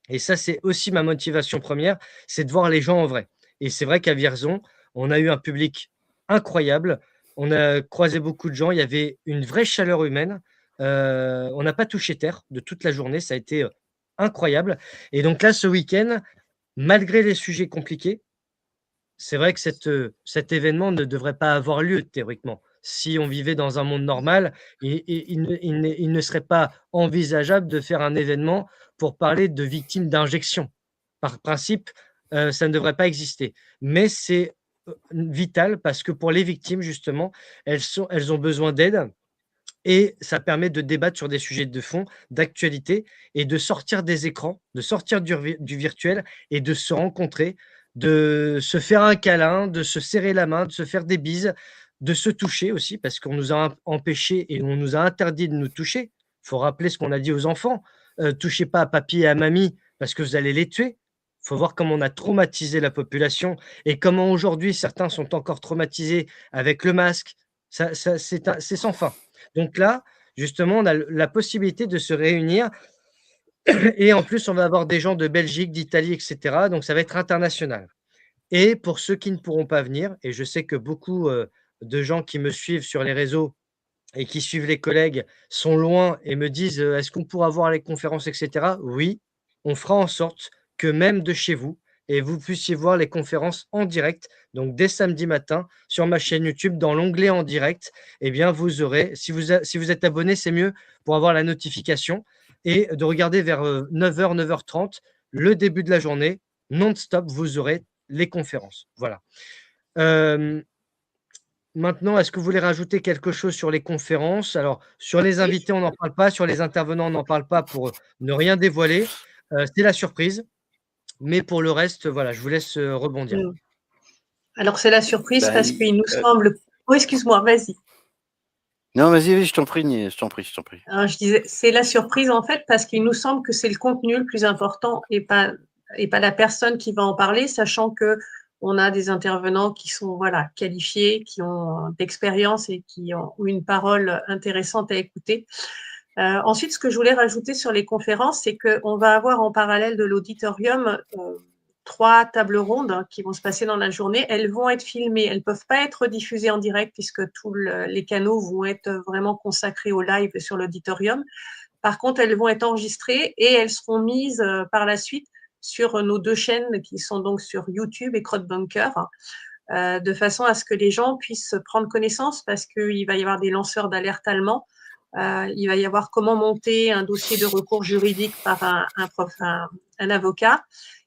Et ça, c'est aussi ma motivation première, c'est de voir les gens en vrai. Et c'est vrai qu'à Vierzon, on a eu un public incroyable. On a croisé beaucoup de gens. Il y avait une vraie chaleur humaine. On n'a pas touché terre de toute la journée. Ça a été incroyable. Et donc là, ce week-end, malgré les sujets compliqués, c'est vrai que cet événement ne devrait pas avoir lieu théoriquement. Si on vivait dans un monde normal, il ne serait pas envisageable de faire un événement pour parler de victimes d'injection. Par principe, ça ne devrait pas exister. Mais c'est vital parce que pour les victimes, justement, elles ont besoin d'aide et ça permet de débattre sur des sujets de fond, d'actualité et de sortir des écrans, de sortir du virtuel et de se rencontrer, de se faire un câlin, de se serrer la main, de se faire des bises, de se toucher aussi parce qu'on nous a empêchés et on nous a interdit de nous toucher. Il faut rappeler ce qu'on a dit aux enfants. Touchez pas à papy et à mamie parce que vous allez les tuer. Il faut voir comment on a traumatisé la population et comment aujourd'hui certains sont encore traumatisés avec le masque. C'est sans fin. Donc là, justement, on a la possibilité de se réunir et en plus, on va avoir des gens de Belgique, d'Italie, etc. Donc ça va être international. Et pour ceux qui ne pourront pas venir, et je sais que beaucoup de gens qui me suivent sur les réseaux et qui suivent les collègues sont loin et me disent est-ce qu'on pourra voir les conférences, etc. Oui, on fera en sorte que même de chez vous, et vous puissiez voir les conférences en direct, donc dès samedi matin, sur ma chaîne YouTube, dans l'onglet en direct, eh bien vous aurez, si vous êtes abonné, c'est mieux pour avoir la notification, et de regarder vers 9h, 9h30, le début de la journée, non-stop, vous aurez les conférences. Voilà. Maintenant, est-ce que vous voulez rajouter quelque chose sur les conférences? Alors, sur les invités, on n'en parle pas. Sur les intervenants, on n'en parle pas pour ne rien dévoiler. C'est la surprise. Mais pour le reste, voilà, je vous laisse rebondir. Alors, c'est la surprise parce qu'il nous semble… Oh, excuse-moi, vas-y. Non, vas-y, je t'en prie, je t'en prie. Alors, je disais, c'est la surprise en fait parce qu'il nous semble que c'est le contenu le plus important et pas la personne qui va en parler, sachant que on a des intervenants qui sont qualifiés, qui ont d'expérience et qui ont une parole intéressante à écouter. Ensuite, ce que je voulais rajouter sur les conférences, c'est qu'on va avoir en parallèle de l'auditorium 3 tables rondes qui vont se passer dans la journée. Elles vont être filmées, elles ne peuvent pas être diffusées en direct puisque tous les canaux vont être vraiment consacrés au live sur l'auditorium. Par contre, elles vont être enregistrées et elles seront mises par la suite sur nos 2 chaînes qui sont donc sur YouTube et CrowdBunker, de façon à ce que les gens puissent prendre connaissance parce qu'il va y avoir des lanceurs d'alerte allemands. Il va y avoir comment monter un dossier de recours juridique par un avocat.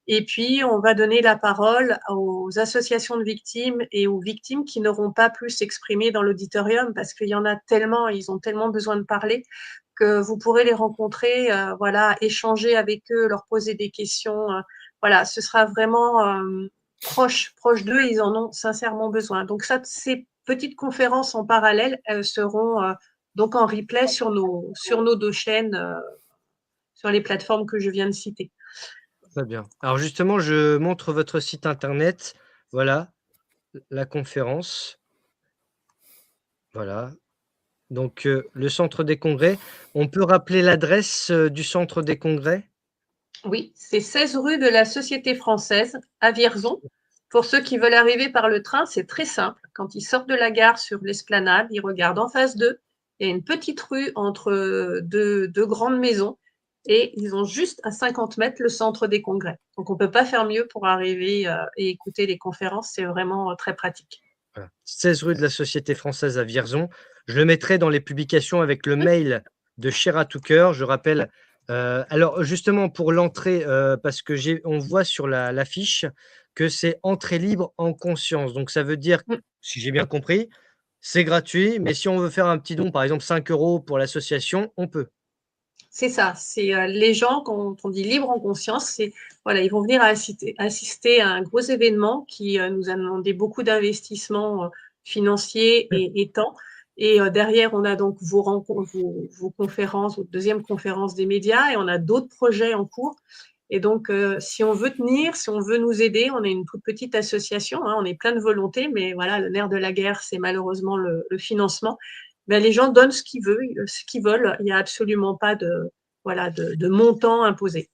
Et puis, on va donner la parole aux associations de victimes et aux victimes qui n'auront pas pu s'exprimer dans l'auditorium parce qu'il y en a tellement, ils ont tellement besoin de parler que vous pourrez les rencontrer, échanger avec eux, leur poser des questions. Ce sera vraiment proche d'eux, ils en ont sincèrement besoin. Donc, ces petites conférences en parallèle, elles seront donc en replay sur nos 2 chaînes, sur les plateformes que je viens de citer. Très bien. Alors justement, je montre votre site internet. Voilà, la conférence. Voilà. Donc, le centre des congrès. On peut rappeler l'adresse du centre des congrès? Oui, c'est 16 rue de la Société française à Vierzon. Pour ceux qui veulent arriver par le train, c'est très simple. Quand ils sortent de la gare sur l'esplanade, ils regardent en face d'eux. Il y a une petite rue entre deux grandes maisons et ils ont juste à 50 mètres le centre des congrès. Donc, on ne peut pas faire mieux pour arriver et écouter les conférences. C'est vraiment très pratique. Voilà. 16 rue de la Société française à Vierzon. Je le mettrai dans les publications avec le mail de Chair à tout cœur. Je rappelle, alors justement pour l'entrée, parce que on voit sur l'affiche que c'est entrée libre en conscience. Donc ça veut dire, si j'ai bien compris, c'est gratuit, mais si on veut faire un petit don, par exemple 5 € pour l'association, on peut. C'est ça, c'est les gens, quand on dit libre en conscience, ils vont venir assister à un gros événement qui nous a demandé beaucoup d'investissements financiers et temps. Et derrière, on a donc vos conférences, votre 2e conférence des médias, et on a d'autres projets en cours. Et donc, si on veut tenir, si on veut nous aider, on est une toute petite association, hein, on est plein de volonté, mais voilà, le nerf de la guerre, c'est malheureusement le financement. Ben, les gens donnent ce qu'ils veulent. Il n'y a absolument pas de montant imposé.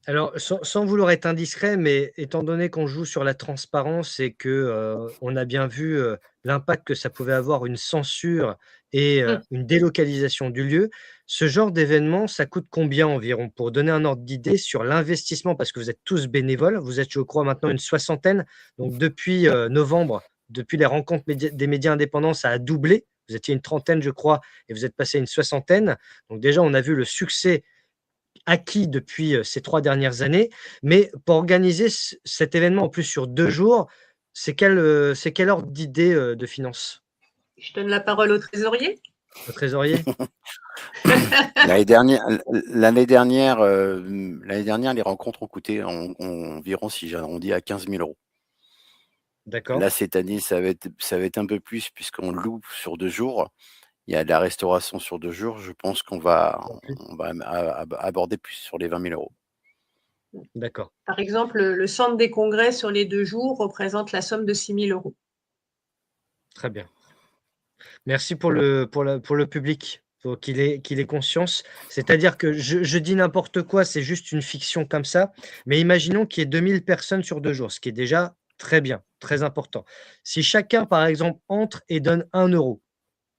Alors, sans vouloir être indiscret, mais étant donné qu'on joue sur la transparence et que on a bien vu l'impact que ça pouvait avoir une censure et une délocalisation du lieu, ce genre d'événement, ça coûte combien environ? Pour donner un ordre d'idée sur l'investissement, parce que vous êtes tous bénévoles, vous êtes, je crois, maintenant une soixantaine. Donc, depuis novembre, depuis les rencontres des médias indépendants, ça a doublé. Vous étiez une trentaine, je crois, et vous êtes passé à une soixantaine. Donc, déjà, on a vu le succès acquis depuis ces 3 dernières années. Mais pour organiser cet événement en plus sur 2 jours, c'est quel ordre d'idée de finances? Je donne la parole au trésorier. Au trésorier? L'année dernière, les rencontres ont coûté environ, si j'arrondis, à 15 000 €. D'accord. Là, cette année, ça va être un peu plus puisqu'on loue sur 2 jours. Il y a de la restauration sur 2 jours. Je pense qu'on va aborder plus sur les 20 000 €. D'accord. Par exemple, le centre des congrès sur les 2 jours représente la somme de 6 000 €. Très bien. Merci pour le public, faut qu'il ait conscience. C'est-à-dire que je dis n'importe quoi, c'est juste une fiction comme ça, mais imaginons qu'il y ait 2000 personnes sur 2 jours, ce qui est déjà très bien, très important. Si chacun, par exemple, entre et donne 1 €,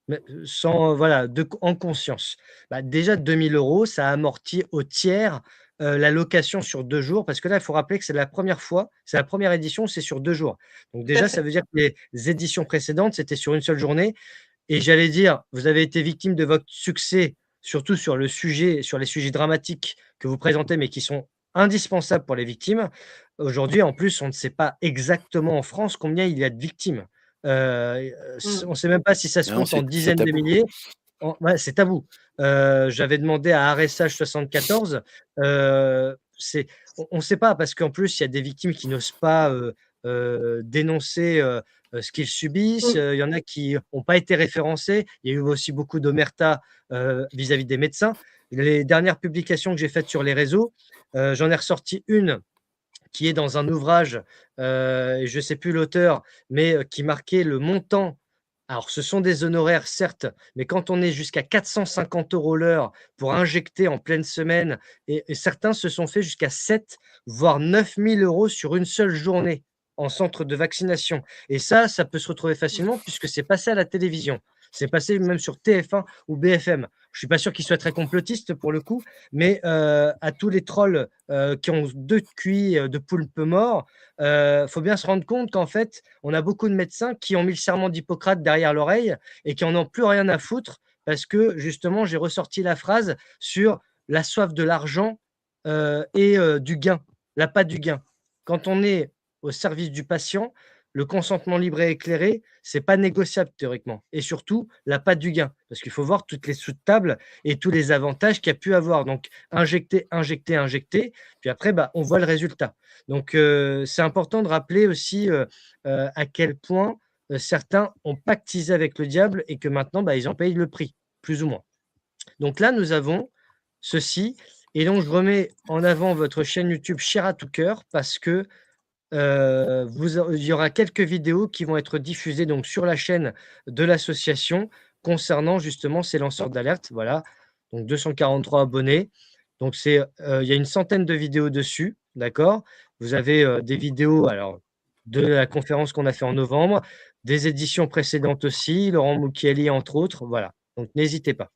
mais sans, voilà, en conscience, bah, déjà 2 000 €, ça amortit au tiers la location sur 2 jours, parce que là, il faut rappeler que c'est la première fois, c'est la première édition, c'est sur 2 jours. Donc déjà, ça veut dire que les éditions précédentes, c'était sur une seule journée. Et j'allais dire, vous avez été victime de votre succès, surtout sur les sujets dramatiques que vous présentez, mais qui sont indispensables pour les victimes. Aujourd'hui, en plus, on ne sait pas exactement en France combien il y a de victimes. On ne sait même pas si ça se Non, compte en c'est dizaines de tabou. milliers. Ouais, c'est tabou. J'avais demandé à Arrêtage 74. On ne sait pas, parce qu'en plus, il y a des victimes qui n'osent pas dénoncer ce qu'ils subissent. Il y en a qui n'ont pas été référencés. Il y a eu aussi beaucoup d'omerta vis-à-vis des médecins. Les dernières publications que j'ai faites sur les réseaux, j'en ai ressorti une qui est dans un ouvrage, et je ne sais plus l'auteur, mais qui marquait le montant. Alors, ce sont des honoraires, certes, mais quand on est jusqu'à 450 € l'heure pour injecter en pleine semaine, et certains se sont fait jusqu'à 7 voire 9 000 € sur une seule journée en centre de vaccination. Et ça peut se retrouver facilement puisque c'est passé à la télévision. C'est passé même sur TF1 ou BFM. Je ne suis pas sûr qu'ils soient très complotistes pour le coup, mais à tous les trolls qui ont 2 QI de poulpe mort, faut bien se rendre compte qu'en fait, on a beaucoup de médecins qui ont mis le serment d'Hippocrate derrière l'oreille et qui en ont plus rien à foutre parce que justement, j'ai ressorti la phrase sur la soif de l'argent et du gain, l'appât du gain. Quand on est au service du patient, le consentement libre et éclairé, c'est pas négociable théoriquement. Et surtout, l'appât du gain, parce qu'il faut voir toutes les sous-tables et tous les avantages qu'il y a pu avoir. Donc, injecter, injecter, injecter, puis après, bah, on voit le résultat. Donc, c'est important de rappeler aussi à quel point certains ont pactisé avec le diable et que maintenant, bah, ils en payent le prix, plus ou moins. Donc là, nous avons ceci. Et donc, je remets en avant votre chaîne YouTube Chair à tout cœur parce que il y aura quelques vidéos qui vont être diffusées donc sur la chaîne de l'association concernant justement ces lanceurs d'alerte. Voilà, donc 243 abonnés. Donc il y a une centaine de vidéos dessus, d'accord? Vous avez des vidéos alors de la conférence qu'on a fait en novembre, des éditions précédentes aussi, Laurent Mucchielli entre autres. Voilà, donc n'hésitez pas.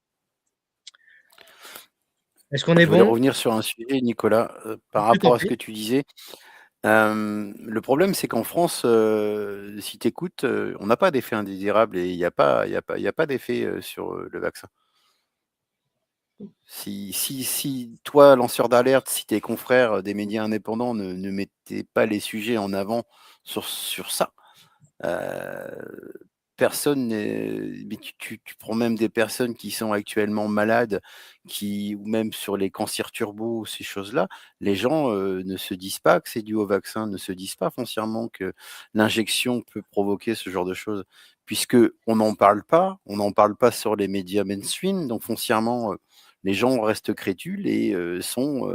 Est-ce qu'on est Je voulais bon? revenir sur un sujet, Nicolas, par Tout rapport à à ce fait. que tu disais. Le problème, c'est qu'en France, si tu écoutes, on n'a pas d'effet indésirable et il y a pas d'effet sur le vaccin. Si toi, lanceur d'alerte, si tes confrères des médias indépendants ne mettaient pas les sujets en avant sur ça, personne mais tu prends même des personnes qui sont actuellement malades, ou même sur les cancers turbo, ces choses-là, les gens ne se disent pas que c'est dû au vaccin, ne se disent pas foncièrement que l'injection peut provoquer ce genre de choses, puisqu'on n'en parle pas, on n'en parle pas sur les médias mainstream, donc foncièrement, les gens restent crédules et sont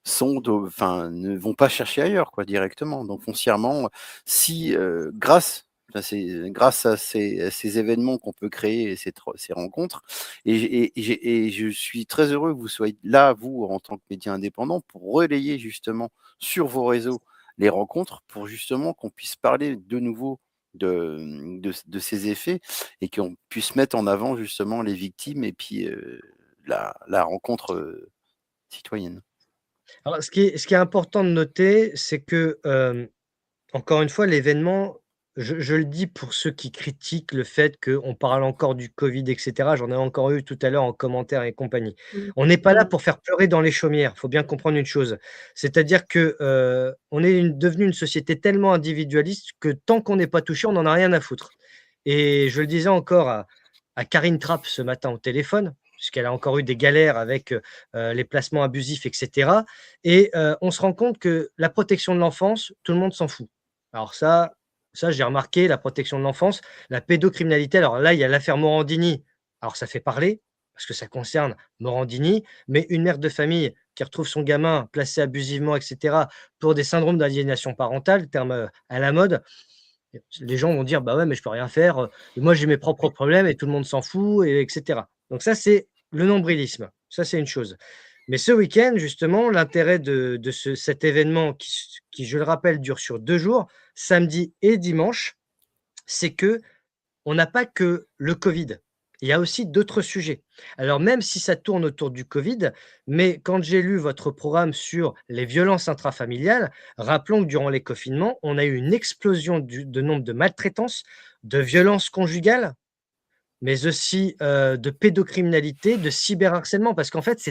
ne vont pas chercher ailleurs, quoi, directement. Donc foncièrement, si grâce à ces événements qu'on peut créer, ces rencontres, et je suis très heureux que vous soyez là, vous, en tant que média indépendant, pour relayer justement sur vos réseaux les rencontres, pour justement qu'on puisse parler de nouveau de ces effets et qu'on puisse mettre en avant justement les victimes et puis la rencontre citoyenne. Alors, ce qui est important de noter, c'est que, encore une fois, l'événement, je le dis pour ceux qui critiquent le fait qu'on parle encore du Covid, et cetera. J'en ai encore eu tout à l'heure en commentaire et compagnie. On n'est pas là pour faire pleurer dans les chaumières. Il faut bien comprendre une chose. C'est-à-dire que, on est devenu une société tellement individualiste que tant qu'on n'est pas touché, on n'en a rien à foutre. Et je le disais encore à Karine Trapp ce matin au téléphone, puisqu'elle a encore eu des galères avec les placements abusifs, etc. Et on se rend compte que la protection de l'enfance, tout le monde s'en fout. Alors ça, j'ai remarqué, la protection de l'enfance, la pédocriminalité. Alors là, il y a l'affaire Morandini. Alors ça fait parler, parce que ça concerne Morandini, mais une mère de famille qui retrouve son gamin placé abusivement, etc., pour des syndromes d'aliénation parentale, terme à la mode. Les gens vont dire, bah ouais, mais je peux rien faire. Moi, j'ai mes propres problèmes et tout le monde s'en fout, etc. Donc ça, c'est le nombrilisme. Ça, c'est une chose. Mais ce week-end, justement, l'intérêt de cet événement qui, je le rappelle, dure sur 2 jours, samedi et dimanche, c'est que on n'a pas que le Covid. Il y a aussi d'autres sujets. Alors, même si ça tourne autour du Covid, mais quand j'ai lu votre programme sur les violences intrafamiliales, rappelons que durant les confinements, on a eu une explosion de nombre de maltraitances, de violences conjugales, mais aussi de pédocriminalité, de cyberharcèlement, parce qu'en fait,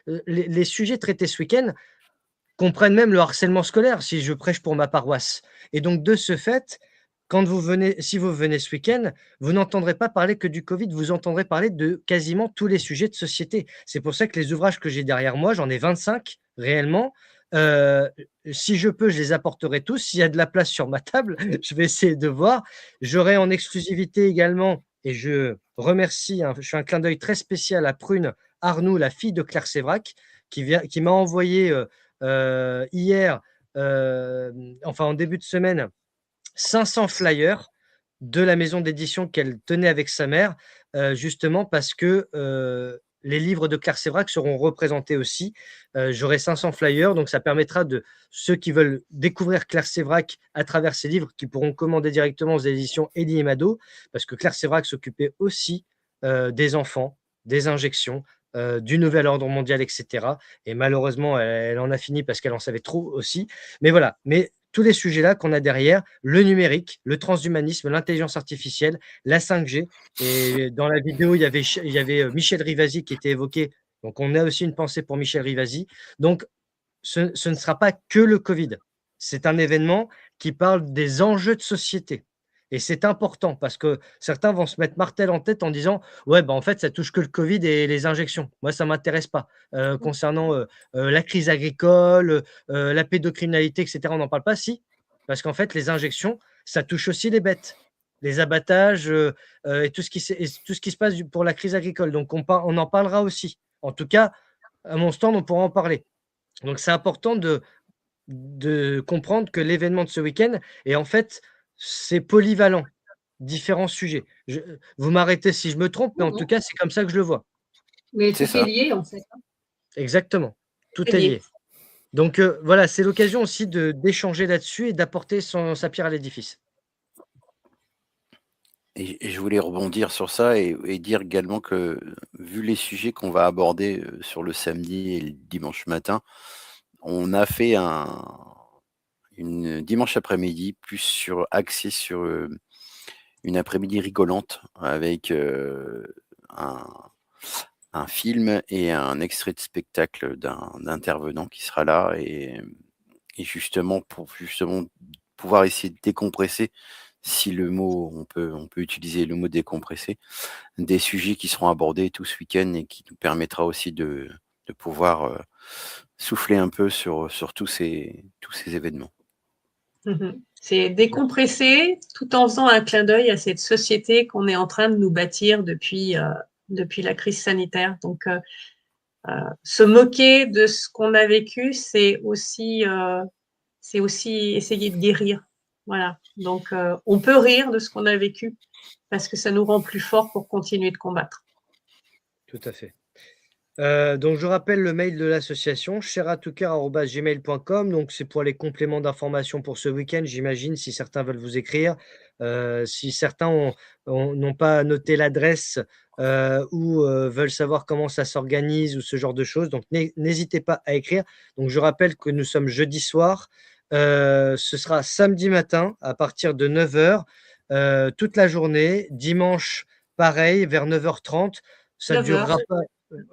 les sujets traités ce week-end comprennent même le harcèlement scolaire, si je prêche pour ma paroisse. Et donc, de ce fait, si vous venez ce week-end, vous n'entendrez pas parler que du Covid, vous entendrez parler de quasiment tous les sujets de société. C'est pour ça que les ouvrages que j'ai derrière moi, j'en ai 25 réellement. Si je peux, je les apporterai tous. S'il y a de la place sur ma table, je vais essayer de voir. J'aurai en exclusivité également, et je remercie, je fais un clin d'œil très spécial à Prune Arnoux, la fille de Claire Sévrac, qui m'a envoyé hier, en début de semaine, 500 flyers de la maison d'édition qu'elle tenait avec sa mère, justement parce que les livres de Claire Sévrac seront représentés aussi. J'aurai 500 flyers, donc ça permettra de ceux qui veulent découvrir Claire Sévrac à travers ses livres, qui pourront commander directement aux éditions Elie et Mado, parce que Claire Sévrac s'occupait aussi des enfants, des injections, du nouvel ordre mondial, etc. Et malheureusement, elle en a fini parce qu'elle en savait trop aussi. Mais voilà, tous les sujets-là qu'on a derrière, le numérique, le transhumanisme, l'intelligence artificielle, la 5G. Et dans la vidéo, il y avait Michel Rivasi qui était évoqué. Donc, on a aussi une pensée pour Michel Rivasi. Donc, ce ne sera pas que le Covid. C'est un événement qui parle des enjeux de société. Et c'est important parce que certains vont se mettre martel en tête en disant « Ouais, en fait, ça touche que le Covid et les injections. Moi, ça ne m'intéresse pas. Concernant la crise agricole, la pédocriminalité, etc., on n'en parle pas. » Si, parce qu'en fait, les injections, ça touche aussi les bêtes, les abattages et tout ce qui se passe pour la crise agricole. Donc, on en parlera aussi. En tout cas, à mon stand, on pourra en parler. Donc, c'est important de comprendre que l'événement de ce week-end est en fait... c'est polyvalent, différents sujets. Vous m'arrêtez si je me trompe, mais en tout cas, c'est comme ça que je le vois. Mais tout est lié, en fait. Exactement, tout est lié. Donc voilà, c'est l'occasion aussi d'échanger là-dessus et d'apporter sa pierre à l'édifice. Et je voulais rebondir sur ça et dire également que, vu les sujets qu'on va aborder sur le samedi et le dimanche matin, on a fait une dimanche après-midi axé sur une après-midi rigolante avec un film et un extrait de spectacle d'un intervenant qui sera là et justement pour pouvoir essayer de décompresser, si on peut utiliser le mot décompresser, des sujets qui seront abordés tout ce week-end et qui nous permettra aussi de pouvoir souffler un peu sur tous ces événements. C'est décompresser tout en faisant un clin d'œil à cette société qu'on est en train de nous bâtir depuis la crise sanitaire. Donc, se moquer de ce qu'on a vécu, c'est aussi essayer de guérir. Voilà. Donc, on peut rire de ce qu'on a vécu parce que ça nous rend plus forts pour continuer de combattre. Tout à fait. Donc, je rappelle le mail de l'association, cheratoukar@gmail.com. Donc, c'est pour les compléments d'information pour ce week-end, j'imagine, si certains veulent vous écrire. Si certains n'ont pas noté l'adresse ou veulent savoir comment ça s'organise ou ce genre de choses, donc n'hésitez pas à écrire. Donc, je rappelle que nous sommes jeudi soir. Ce sera samedi matin à partir de 9h, toute la journée. Dimanche, pareil, vers 9h30. Ça ne 9h. durera pas.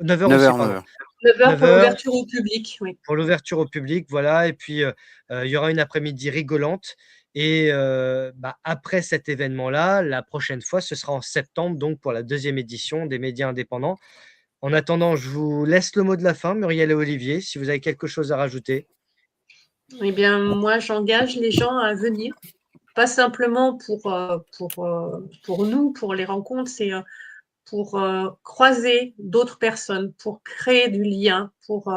9h 9h, aussi, pardon. 9h pour 9h l'ouverture au public, oui. pour l'ouverture au public, voilà. Et puis, il y aura une après-midi rigolante. Et après cet événement-là, la prochaine fois, ce sera en septembre, donc pour la 2e édition des médias indépendants. En attendant, je vous laisse le mot de la fin, Muriel et Olivier, si vous avez quelque chose à rajouter. Eh bien, moi, j'engage les gens à venir, pas simplement pour nous, pour les rencontres, c'est pour croiser d'autres personnes, pour créer du lien, pour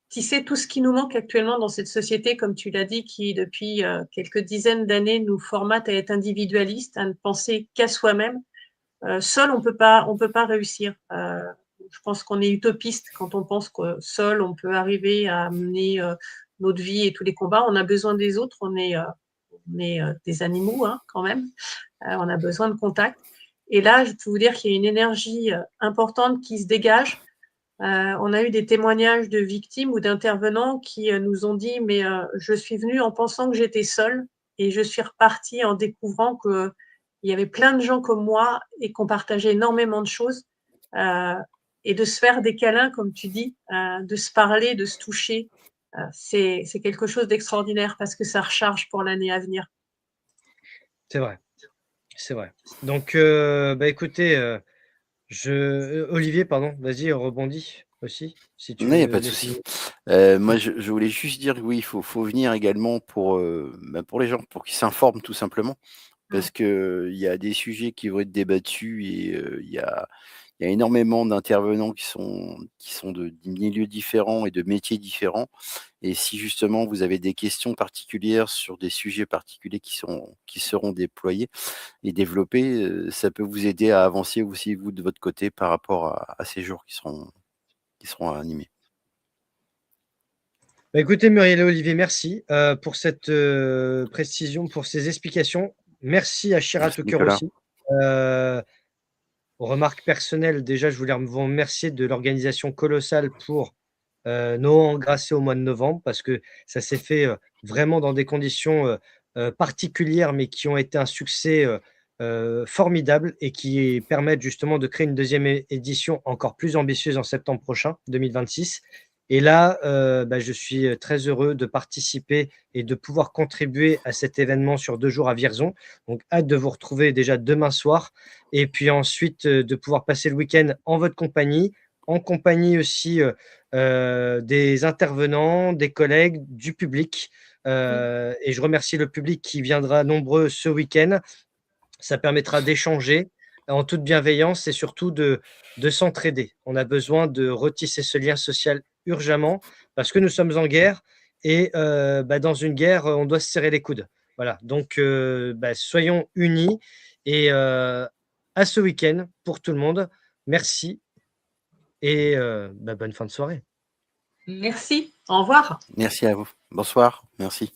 tisser tout ce qui nous manque actuellement dans cette société, comme tu l'as dit, qui depuis quelques dizaines d'années nous formate à être individualiste, à ne penser qu'à soi-même. Seul, on peut pas réussir. Je pense qu'on est utopiste quand on pense que seul, on peut arriver à mener notre vie et tous les combats. On a besoin des autres, on est des animaux quand même. On a besoin de contact. Et là, je peux vous dire qu'il y a une énergie importante qui se dégage. On a eu des témoignages de victimes ou d'intervenants qui nous ont dit « mais je suis venue en pensant que j'étais seule et je suis repartie en découvrant qu'il y avait plein de gens comme moi et qu'on partageait énormément de choses. Et de se faire des câlins, comme tu dis, de se parler, de se toucher, c'est quelque chose d'extraordinaire parce que ça recharge pour l'année à venir. » C'est vrai. C'est vrai. Donc, écoutez, Olivier, pardon, vas-y, rebondis aussi. Si tu Non, il n'y a veux pas de laisser- souci. Moi, je voulais juste dire que oui, il faut venir également pour les gens, pour qu'ils s'informent tout simplement. Parce qu'il y a des sujets qui vont être débattus et il y a énormément d'intervenants qui sont de milieux différents et de métiers différents. Et si justement vous avez des questions particulières sur des sujets particuliers qui seront déployés et développés, ça peut vous aider à avancer aussi, vous, de votre côté, par rapport à ces jours qui seront animés. Écoutez, Muriel et Olivier, merci pour cette précision, pour ces explications. Merci à Shira Merci, Tucker Nicolas. aussi. Remarque personnelle, déjà, je voulais vous remercier de l'organisation colossale pour Nohant Grassé au mois de novembre, parce que ça s'est fait vraiment dans des conditions particulières, mais qui ont été un succès formidable et qui permettent justement de créer une 2e édition encore plus ambitieuse en septembre prochain, 2026. Et là, je suis très heureux de participer et de pouvoir contribuer à cet événement sur 2 jours à Vierzon. Donc, hâte de vous retrouver déjà demain soir et puis ensuite de pouvoir passer le week-end en votre compagnie, en compagnie aussi des intervenants, des collègues, du public. Et je remercie le public qui viendra nombreux ce week-end. Ça permettra d'échanger en toute bienveillance et surtout de s'entraider. On a besoin de retisser ce lien social urgemment parce que nous sommes en guerre et dans une guerre, on doit se serrer les coudes. Voilà, donc soyons unis et à ce week-end pour tout le monde. Merci et bonne fin de soirée. Merci, au revoir. Merci à vous. Bonsoir. Merci.